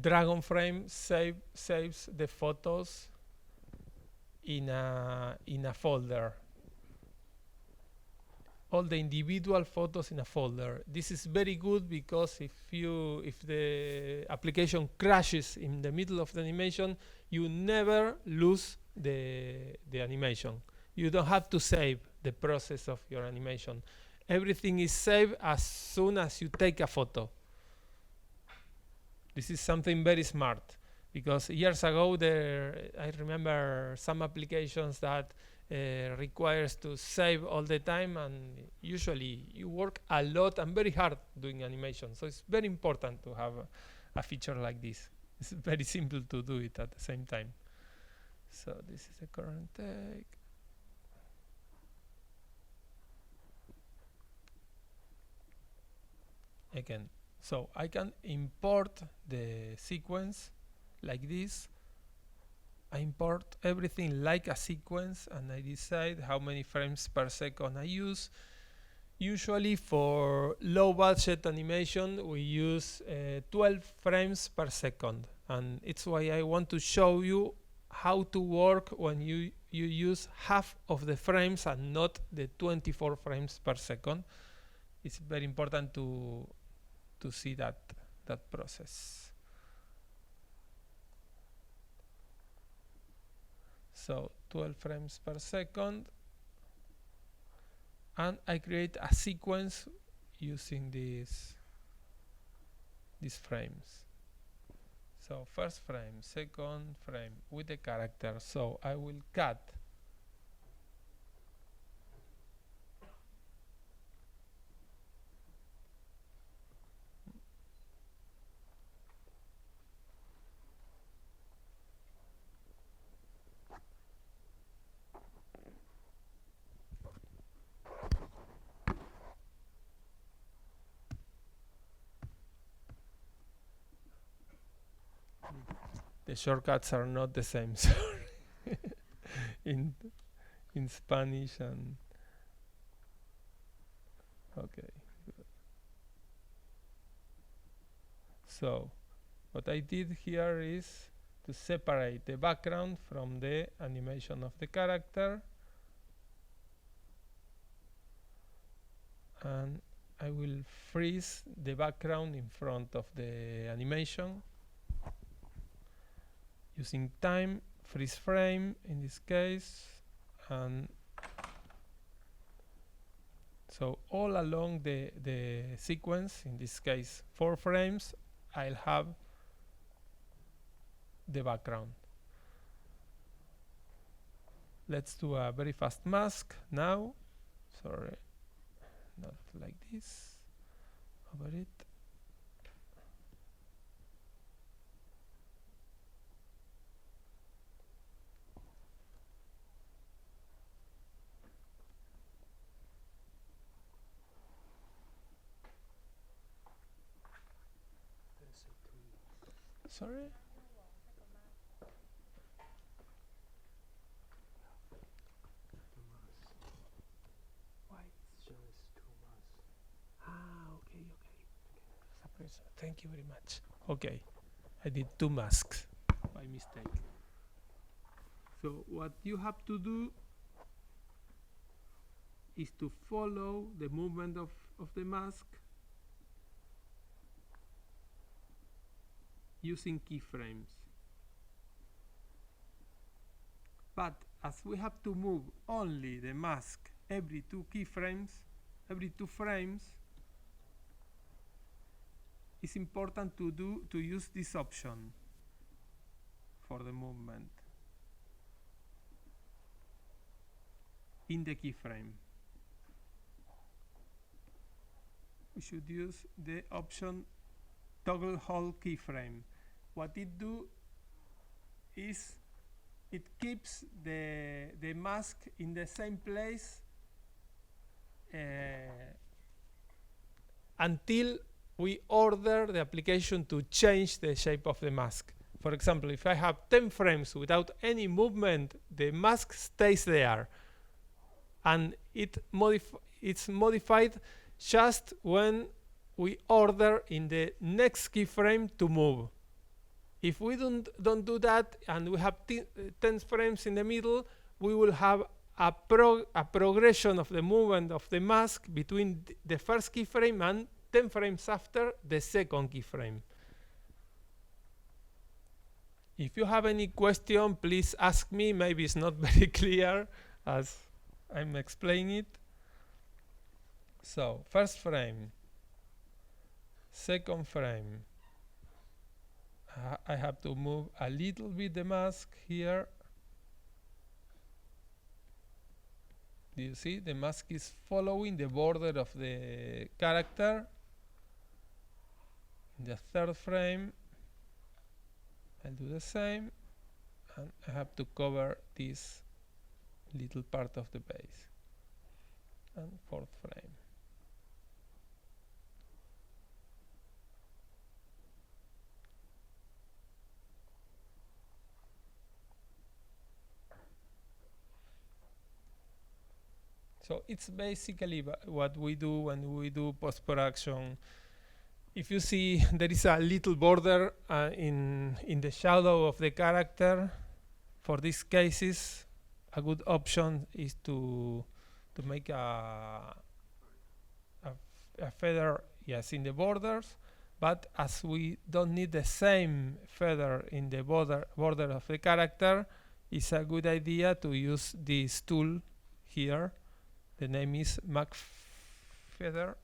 Dragon frame saves the photos in a folder. All the individual photos in a folder. This is very good because if the application crashes in the middle of the animation, you never lose the animation. You don't have to save the process of your animation. Everything is saved as soon as you take a photo. This is something very smart because years ago I remember some applications that requires to save all the time, and usually you work a lot and very hard doing animation. So it's very important to have a feature like this. It's very simple to do it at the same time. So this is the current take. Again. So I can import the sequence like this. I import everything like a sequence and I decide how many frames per second I use. Usually for low budget animation we use 12 frames per second, and it's why I want to show you how to work when you use half of the frames and not the 24 frames per second. It's very important to see that process. So 12 frames per second, and I create a sequence using these frames. So first frame, second frame with the character. So I will cut the shortcuts are not the same, sorry. in Spanish and okay. Good. So what I did here is to separate the background from the animation of the character, and I will freeze the background in front of the animation using time, freeze frame in this case, and so all along the sequence, in this case 4 frames, I'll have the background. Let's do a very fast mask now. Sorry, not like this. Over it. Sorry? Why it shows 2 masks? Okay. Thank you very much. Okay, I did 2 masks by mistake. So what you have to do is to follow the movement of the mask using keyframes. But as we have to move only the mask every 2 frames, it's important to use this option for the movement in the keyframe. We should use the option toggle hold keyframe. What it do is it keeps the mask in the same place until we order the application to change the shape of the mask. For example, if I have 10 frames without any movement, the mask stays there, and it's modified just when we order in the next keyframe to move. If we don't do that and we have 10 frames in the middle, we will have a progression of the movement of the mask between the first keyframe and 10 frames after the second keyframe. If you have any question, please ask me. Maybe it's not very clear as I'm explaining it. So, first frame, second frame. I have to move a little bit the mask here. Do you see? The mask is following the border of the character. In the third frame, I'll do the same, and I have to cover this little part of the base. And fourth frame. So it's basically what we do when we do post-production. If you see there is a little border in the shadow of the character, for these cases, a good option is to make a feather, yes, in the borders. But as we don't need the same feather in the border of the character, it's a good idea to use this tool here. The name is Mac Feather,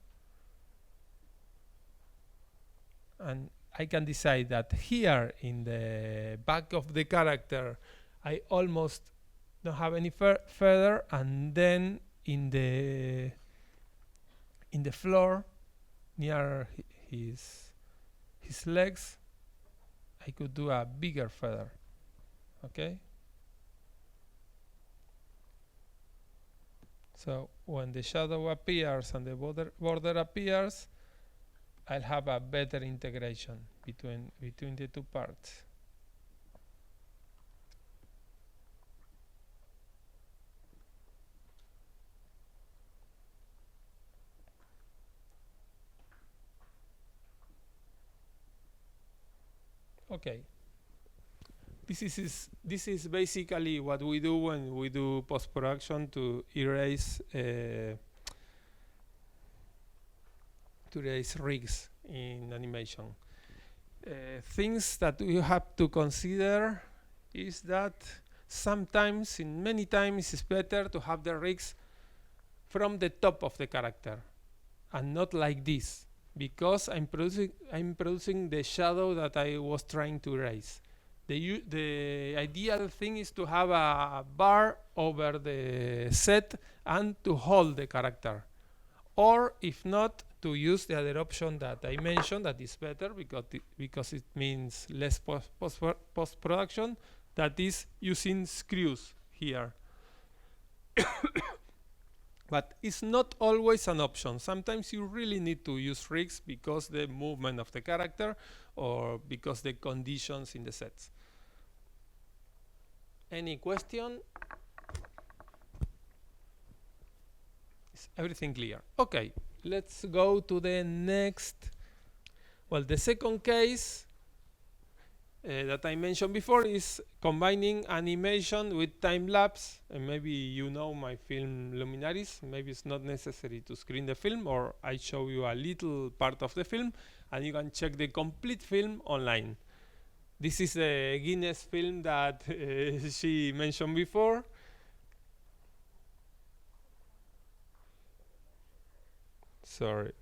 and I can decide that here in the back of the character I almost don't have any feather, and then in the floor near his legs I could do a bigger feather. Okay. So when the shadow appears and the border appears, I'll have a better integration between the 2 parts. Okay. This is basically what we do when we do post-production to erase rigs in animation. Things that you have to consider is that sometimes, in many times, it's better to have the rigs from the top of the character and not like this, because I'm producing the shadow that I was trying to erase. The ideal thing is to have a bar over the set and to hold the character. Or if not, to use the other option that I mentioned, that is better because it means less post-production, that is using screws here. But it's not always an option. Sometimes you really need to use rigs because the movement of the character or because the conditions in the sets. Any question? Is everything clear? Okay, let's go to the next. Well, the second case that I mentioned before is combining animation with time-lapse. And maybe you know my film Luminaries. Maybe it's not necessary to screen the film, or I show you a little part of the film and you can check the complete film online. This is the Guinness film that she mentioned before. Sorry.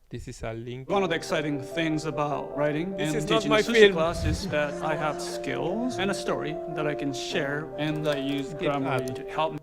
This is a link. One of the exciting things about writing This and is not teaching my a sushi film. class is that I have skills and a story that I can share, and I use Grammarly to help me.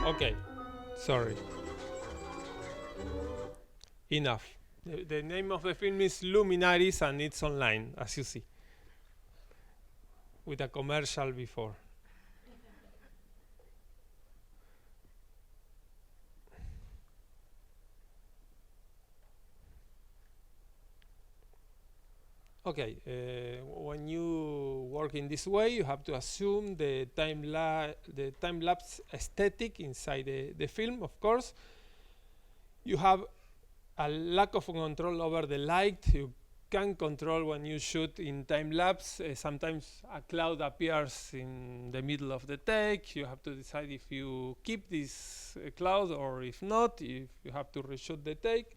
Okay, sorry. Enough. The name of the film is Luminaries and it's online, as you see, with a commercial before. Okay, when you work in this way, you have to assume the time-lapse aesthetic inside the film, of course. You have a lack of control over the light. You can control when you shoot in time-lapse. Sometimes a cloud appears in the middle of the take. You have to decide if you keep this cloud or if not, if you have to reshoot the take.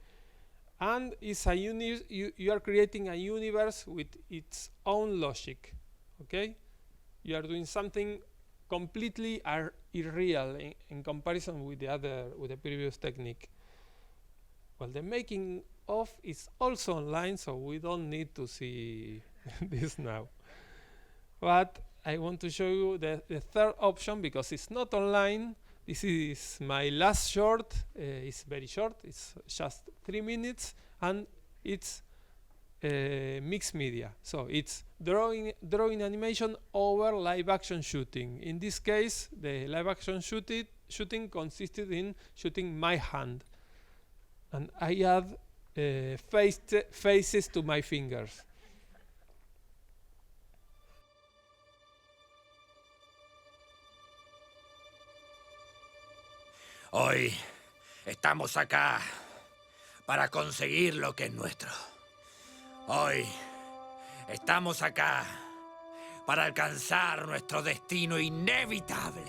And it's a you are creating a universe with its own logic, okay? You are doing something completely irreal in comparison with the previous technique. Well, the making of is also online, so we don't need to see this now. But I want to show you the third option because it's not online. This is my last short. It's very short. It's just 3 minutes, and it's mixed media. So it's drawing animation over live action shooting. In this case, the live action shooting consisted in shooting my hand, and I add faces to my fingers. Hoy estamos acá para conseguir lo que es nuestro. Hoy estamos acá para alcanzar nuestro destino inevitable,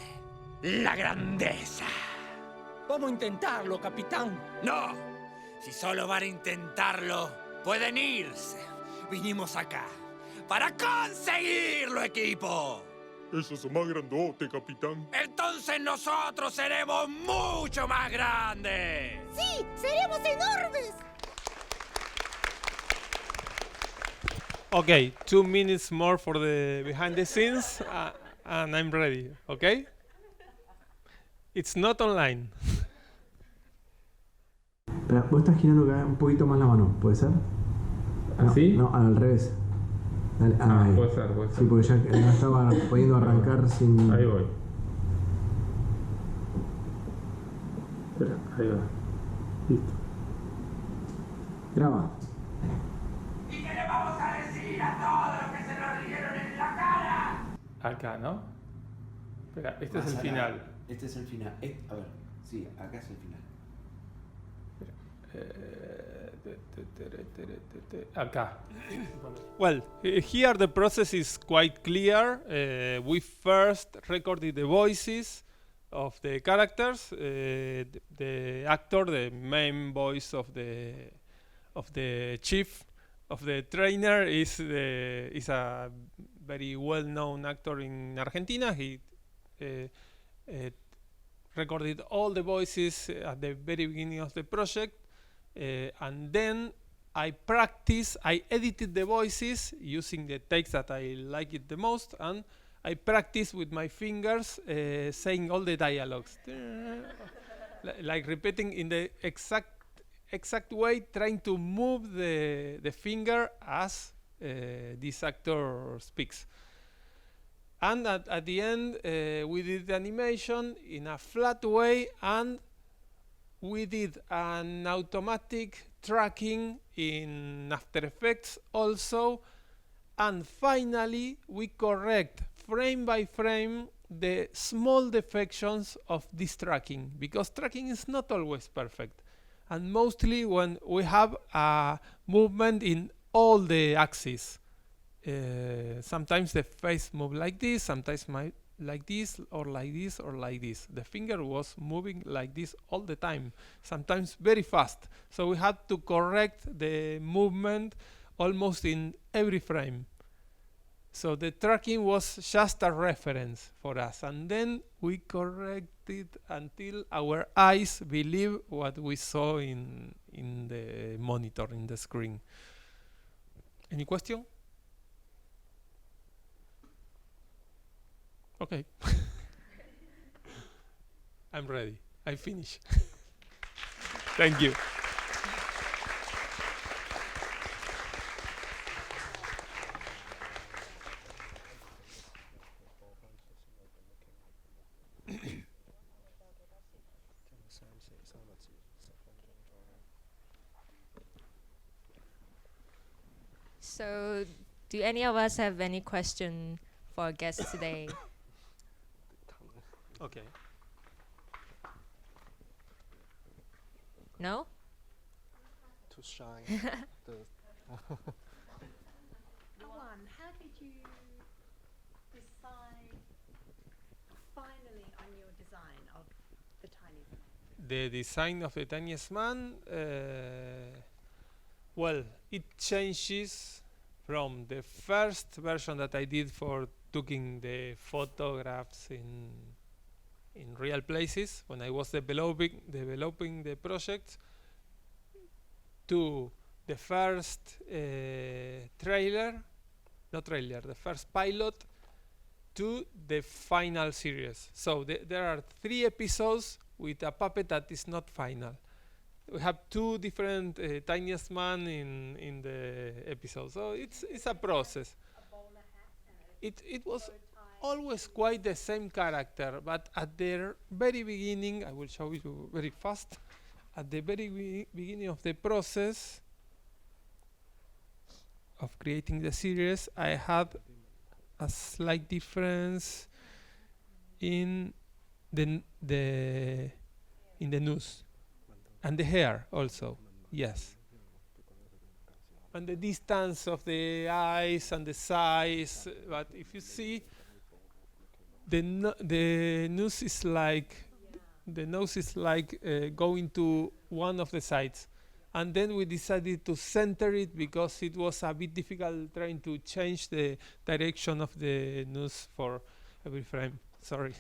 la grandeza. Vamos a intentarlo, capitán. No, si solo van a intentarlo, pueden irse. Vinimos acá para conseguirlo, equipo. Eso es más grandote, capitán. Entonces nosotros seremos mucho más grandes. ¡Sí! ¡Seremos enormes! Okay, 2 minutes more for the behind the scenes, and I'm ready. Okay? It's not online. Pero vos estás girando un poquito más la mano, ¿puede ser? ¿Así? No, al revés. Dale, ahí. Puede ser. Sí, porque ya no estaba pudiendo arrancar sin... Ahí voy. Espera, ahí va. Listo. Graba. ¿Y qué le vamos a decir a todos los que se nos rieron en la cara? Acá, ¿no? Espera, este es el final. Este es el final. A ver, sí, acá es el final. Acá. Well, here the process is quite clear. We first recorded the voices of the characters. The actor, the main voice of the chief, of the trainer, is a very well-known actor in Argentina. He recorded all the voices at the very beginning of the project. And then I edited the voices using the takes that I like it the most, and I practiced with my fingers saying all the dialogues. Like repeating in the exact way, trying to move the finger as this actor speaks. And at the end, we did the animation in a flat way, and we did an automatic tracking in After Effects also. And finally, we correct frame by frame the small defections of this tracking, because tracking is not always perfect. And mostly when we have a movement in all the axes. Sometimes the face moves like this, sometimes like this, or like this, or like this. The finger was moving like this all the time, sometimes very fast. So we had to correct the movement almost in every frame. So the tracking was just a reference for us. And then we corrected until our eyes believe what we saw in the monitor, in the screen. Any question? Okay. I'm ready. I finish. Thank you. So, do any of us have any question for our guests today? Okay. No? To shine. Juan, how did you decide finally on your design of the Tiniest Man? The design of the Tiniest Man, well, it changes from the first version that I did for taking the photographs in real places when I was developing the project, to the first the first pilot, to the final series. So there are 3 episodes with a puppet that is not final. We have 2 different Tiniest Man in the episode, so it's a process. It was always quite the same character, but at the very beginning, I will show you very fast. At the very beginning of the process of creating the series, I had a slight difference in the in the nose, and the hair also. Yes. And the distance of the eyes and the size. But if you see, the nose is like going to one of the sides. And then we decided to center it because it was a bit difficult trying to change the direction of the nose for every frame. Sorry.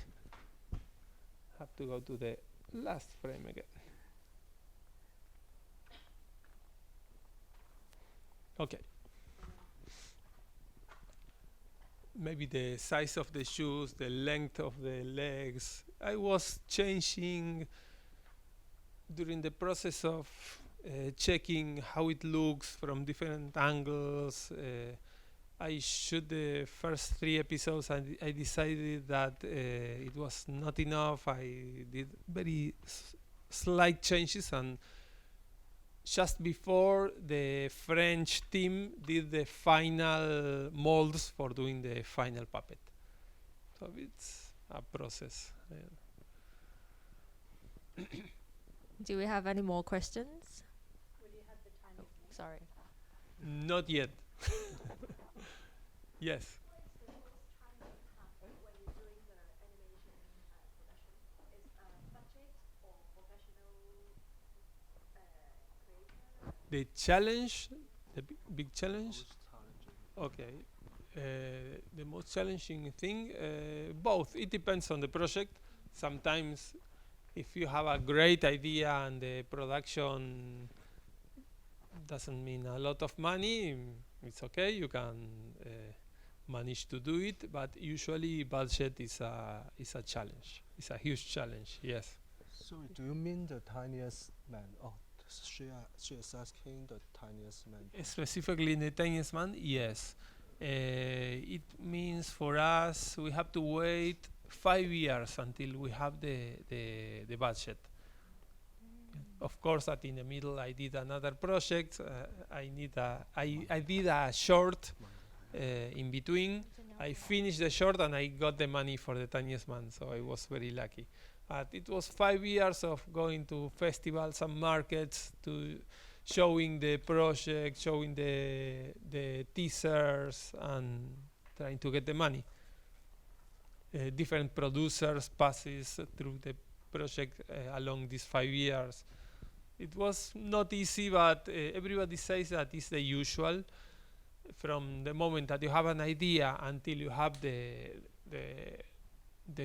Have to go to the last frame again. Okay. Maybe the size of the shoes, the length of the legs. I was changing during the process of checking how it looks from different angles. I shot the first 3 episodes and I decided that it was not enough. I did very slight changes, and just before, the French team did the final molds for doing the final puppet. So it's a process. Do we have any more questions? Sorry. Not yet. Yes. The challenge, the big challenge? Okay. The most challenging thing, both. It depends on the project. Sometimes if you have a great idea and the production doesn't mean a lot of money, it's okay, you can manage to do it, but usually budget is a challenge. It's a huge challenge, yes. Sorry, do you mean the Tiniest Man? Oh, she is asking the Tiniest Man. Specifically in the Tiniest Man, yes. It means for us we have to wait 5 years until we have the budget. Of course, that in the middle I did another project. I did a short in between. I finished the short and I got the money for the Tiniest Man, so I was very lucky. It was 5 years of going to festivals and markets, to showing the project, showing the teasers, and trying to get the money. Different producers passes through the project along these 5 years. It was not easy, but everybody says that it's the usual. From the moment that you have an idea until you have the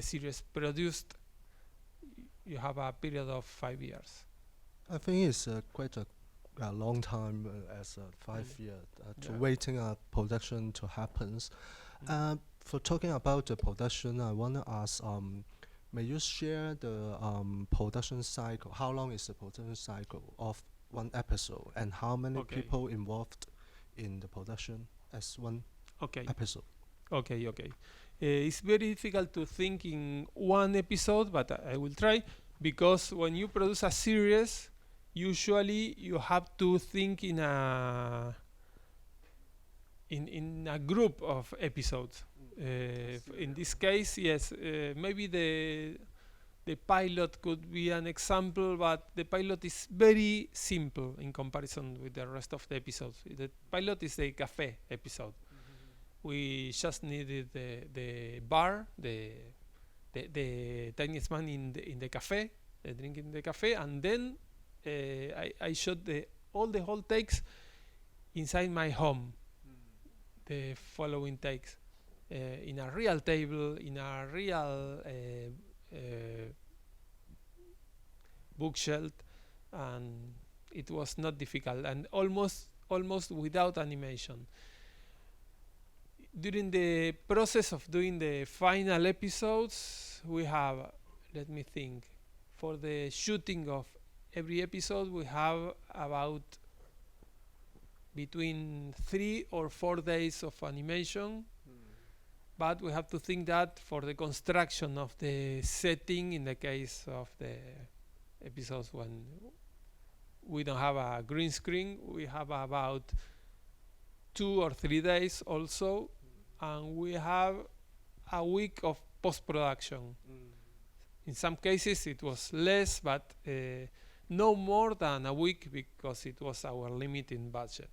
series produced, you have a period of 5 years. I think it's quite a long time as 5 years to waiting a production to happen. For talking about the production, I want to ask, may you share the production cycle? How long is the production cycle of one episode, and how many people involved in the production as one episode? Okay. It's very difficult to think in one episode, but I will try, because when you produce a series, usually you have to think in a group of episodes. In this case, yes, maybe the pilot could be an example, but the pilot is very simple in comparison with the rest of the episodes. The pilot is the cafe episode. We just needed the bar, the Tiniest Man in the cafe, drinking the cafe, and then I shot all the whole takes inside my home. The following takes in a real table, in a real bookshelf, and it was not difficult, and almost without animation. During the process of doing the final episodes, we have, let me think, for the shooting of every episode, we have about between 3 or 4 days of animation. But we have to think that for the construction of the setting, in the case of the episodes when we don't have a green screen, we have about 2 or 3 days also, and we have a week of post-production. In some cases it was less, but no more than a week because it was our limit in budget.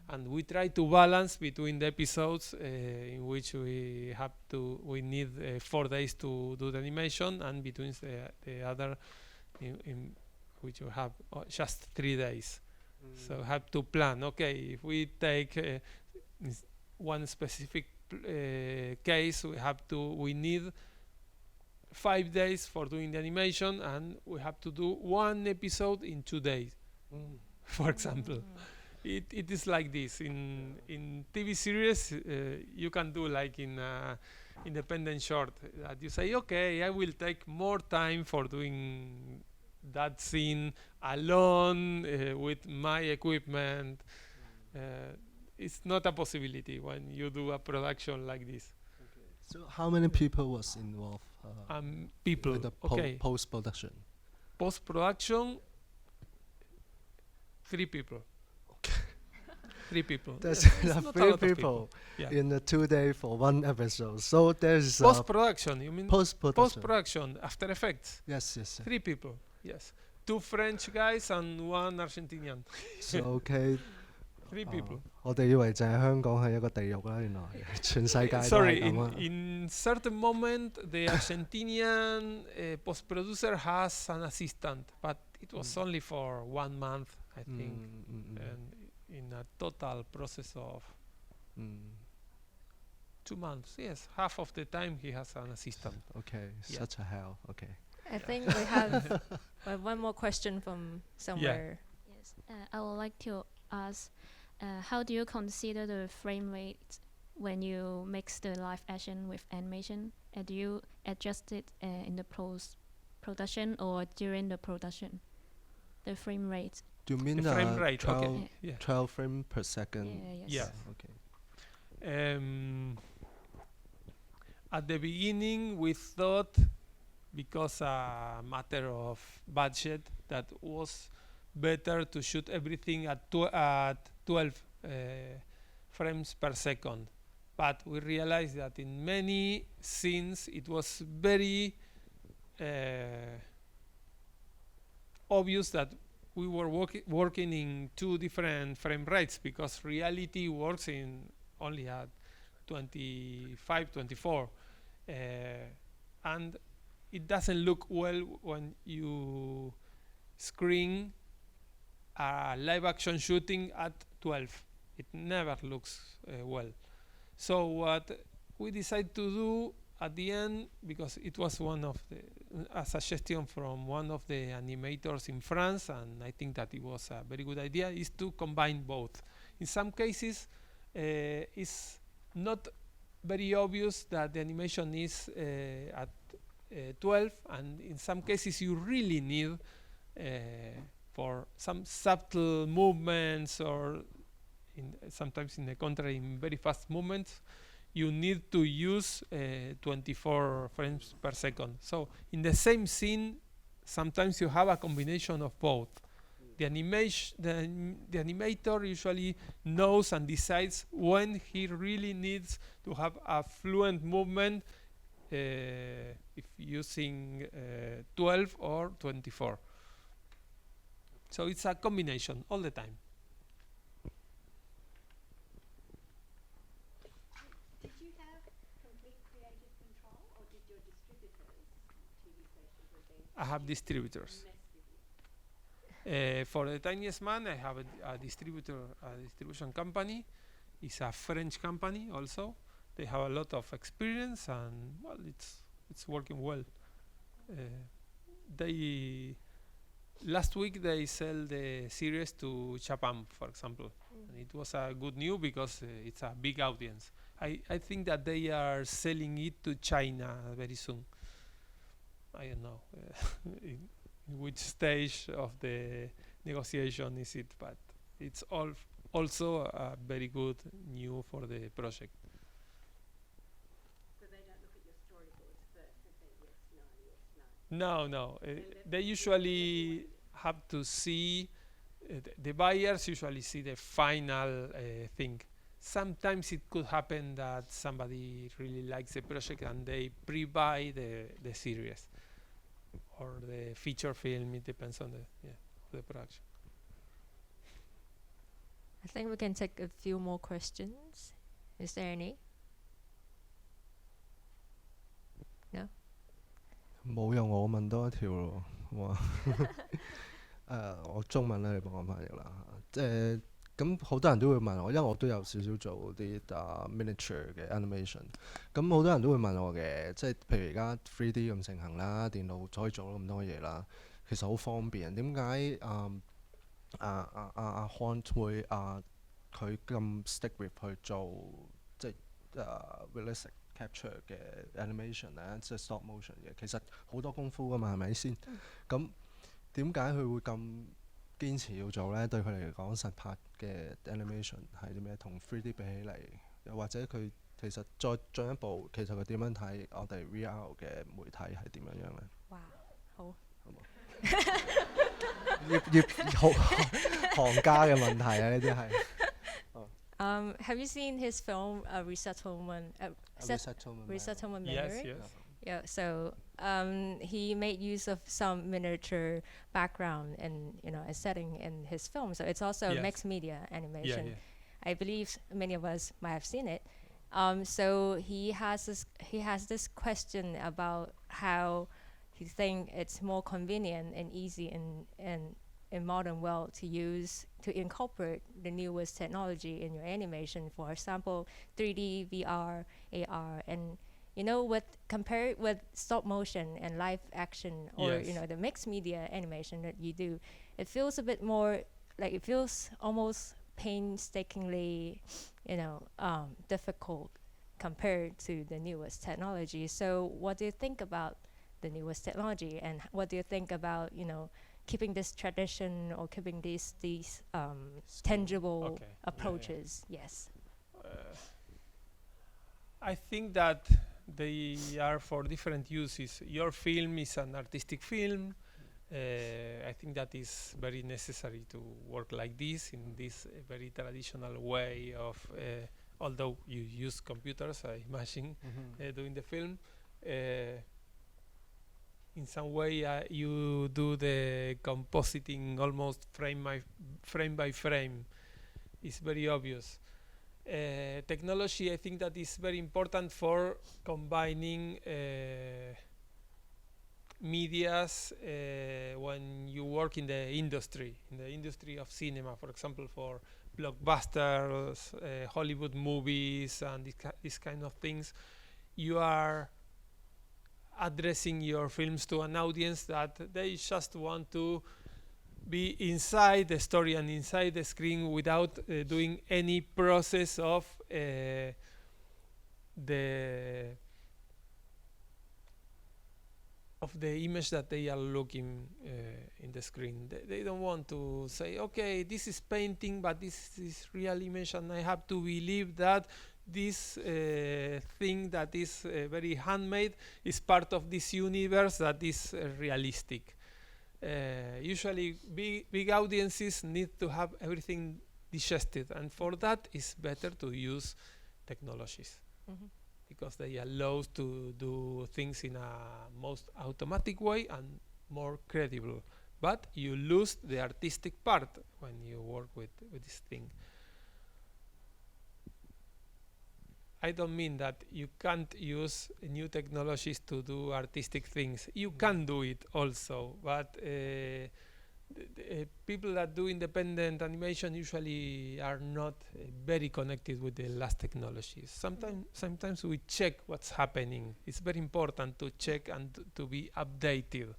And we try to balance between the episodes in which we need 4 days to do the animation, and between the other in which we have just 3 days. So have to plan. Okay, if we take one specific case, we need 5 days for doing the animation, and we have to do 1 episode in 2 days, for example. It is like this. In TV series, you can do like in independent short that you say, okay, I will take more time for doing that scene alone with my equipment. It's not a possibility when you do a production like this. Okay. So how many people was involved? People. With the post-production. Post-production, 3 people. 3 people. There's 3 people in the 2 days for 1 episode. So there's post-production. You mean post-production? Post-production, Aftereffects. Yes. 3 people. Yes, 2 French guys and 1 Argentinian. So okay. 3 people. 我哋以為淨係香港係一個地獄啦，原來全世界都係咁啊。Sorry, in certain moment the Argentinian post-producer has an assistant, but it was only for 1 month, I think, and in a total process of 2 months. Yes, half of the time he has an assistant. Okay, such a hell. Okay. I think we have one more question from somewhere. Yes, I would like to ask, how do you consider the frame rate when you mix the live action with animation? Do you adjust it in the post-production or during the production? The frame rate. Do you mean the frame rate? 12, Okay. Yeah. 12 frames per second? Yes. Okay. At the beginning, we thought, because a matter of budget, that was better to shoot everything at 12 frames per second. But we realized that in many scenes it was very obvious that we were working in 2 different frame rates, because reality works in only at 25, 24. And it doesn't look well when you screen a live action shooting at 12. It never looks well. So what we decided to do at the end, because it was a suggestion from one of the animators in France, and I think that it was a very good idea, is to combine both. In some cases, it's not very obvious that the animation is at 12, and in some cases you really need for some subtle movements, or sometimes in the contrary, in very fast movements, you need to use 24 frames per second. So in the same scene, sometimes you have a combination of both. The animator usually knows and decides when he really needs to have a fluent movement, if using 12 or 24. So it's a combination all the time. Did you have complete creative control, or did your distributors, TV stations, or things? I have distributors. For the Tiniest Man, I have a distribution company. It's a French company also. They have a lot of experience, and well, it's working well. Last week they sell the series to Chapman, for example, and it was a good news because it's a big audience. I think that they are selling it to China very soon. I don't know in which stage of the negotiation is it, but it's also a very good news for the project. So they don't look at your storyboards first and say yes, no, yes, no. No. They usually have to see, the buyers usually see the final thing. Sometimes it could happen that somebody really likes the project and they pre-buy the series. or the feature film. It depends on the production. I think we can take a few more questions. Is there any? No? 冇用我問多一條咯，哇！我中文咧，你幫我翻譯啦。咁好多人都會問我，因為我都有少少做啲miniature 嘅 animation。咁好多人都會問我嘅，即係譬如而家 3D 咁盛行啦，電腦可以做到咁多嘢啦，其實好方便。點解Juan 會佢咁 stick with 去做即係realistic capture 嘅 animation 咧，即係 stop motion 嘅？其實好多功夫噶嘛，係咪先？咁點解佢會咁堅持要做咧？對佢嚟講，實拍嘅 animation 係啲咩？同 3D 比起嚟，又或者佢其實再進一步，其實佢點樣睇我哋 VR 嘅媒體係點樣樣咧？哇，好，好冇？行家嘅問題啊，呢啲係。Have you seen his film Resettlement? Resettlement Memory? Yes. Yeah. So he made use of some miniature background and a setting in his film. So it's also mixed media animation. Yeah. I believe many of us might have seen it. So he has this question about how he think it's more convenient and easy in modern world to incorporate the newest technology in your animation. For example, 3D, VR, AR, and compare it with stop motion and live action, or the mixed media animation that you do, it feels a bit more like it feels almost painstakingly, difficult compared to the newest technology. So, what do you think about the newest technology, and what do you think about keeping this tradition or keeping these tangible approaches? Yes. I think that they are for different uses. Your film is an artistic film. I think that is very necessary to work like this, in this very traditional way of, although you use computers, I imagine, doing the film. In some way, you do the compositing almost frame by frame. It's very obvious. Technology, I think that is very important for combining medias when you work in the industry of cinema, for example, for blockbusters, Hollywood movies, and this kind of things. You are addressing your films to an audience that they just want to be inside the story and inside the screen without doing any process of the image that they are looking in the screen. They don't want to say, okay, this is painting, but this is real image, and I have to believe that this thing that is very handmade is part of this universe that is realistic. Usually big audiences need to have everything digested, and for that it's better to use technologies because they allow to do things in a most automatic way and more credible. But you lose the artistic part when you work with this thing. I don't mean that you can't use new technologies to do artistic things. You can do it also, but the people that do independent animation usually are not very connected with the last technologies. Sometimes we check what's happening. It's very important to check and to be updated.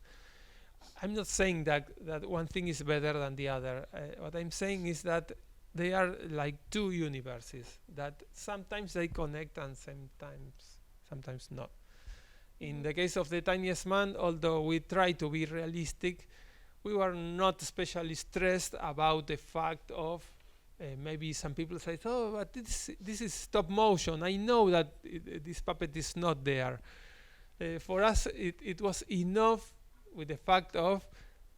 I'm not saying that one thing is better than the other. What I'm saying is that they are like two universes that sometimes they connect and sometimes not. In the case of the Tiniest Man, although we try to be realistic, we were not especially stressed about the fact of maybe some people say, oh, but this is stop motion. I know that this puppet is not there. For us, it was enough with the fact of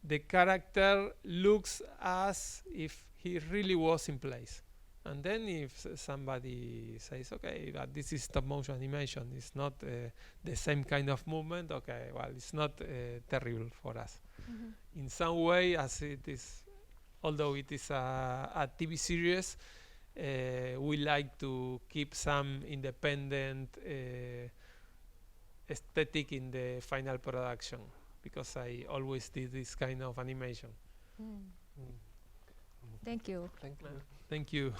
the character looks as if he really was in place. And then if somebody says, okay, but this is stop motion animation, it's not the same kind of movement, okay, well, it's not terrible for us. In some way, as it is, although it is a TV series, we like to keep some independent aesthetic in the final production, because I always did this kind of animation. Thank you. Thank you.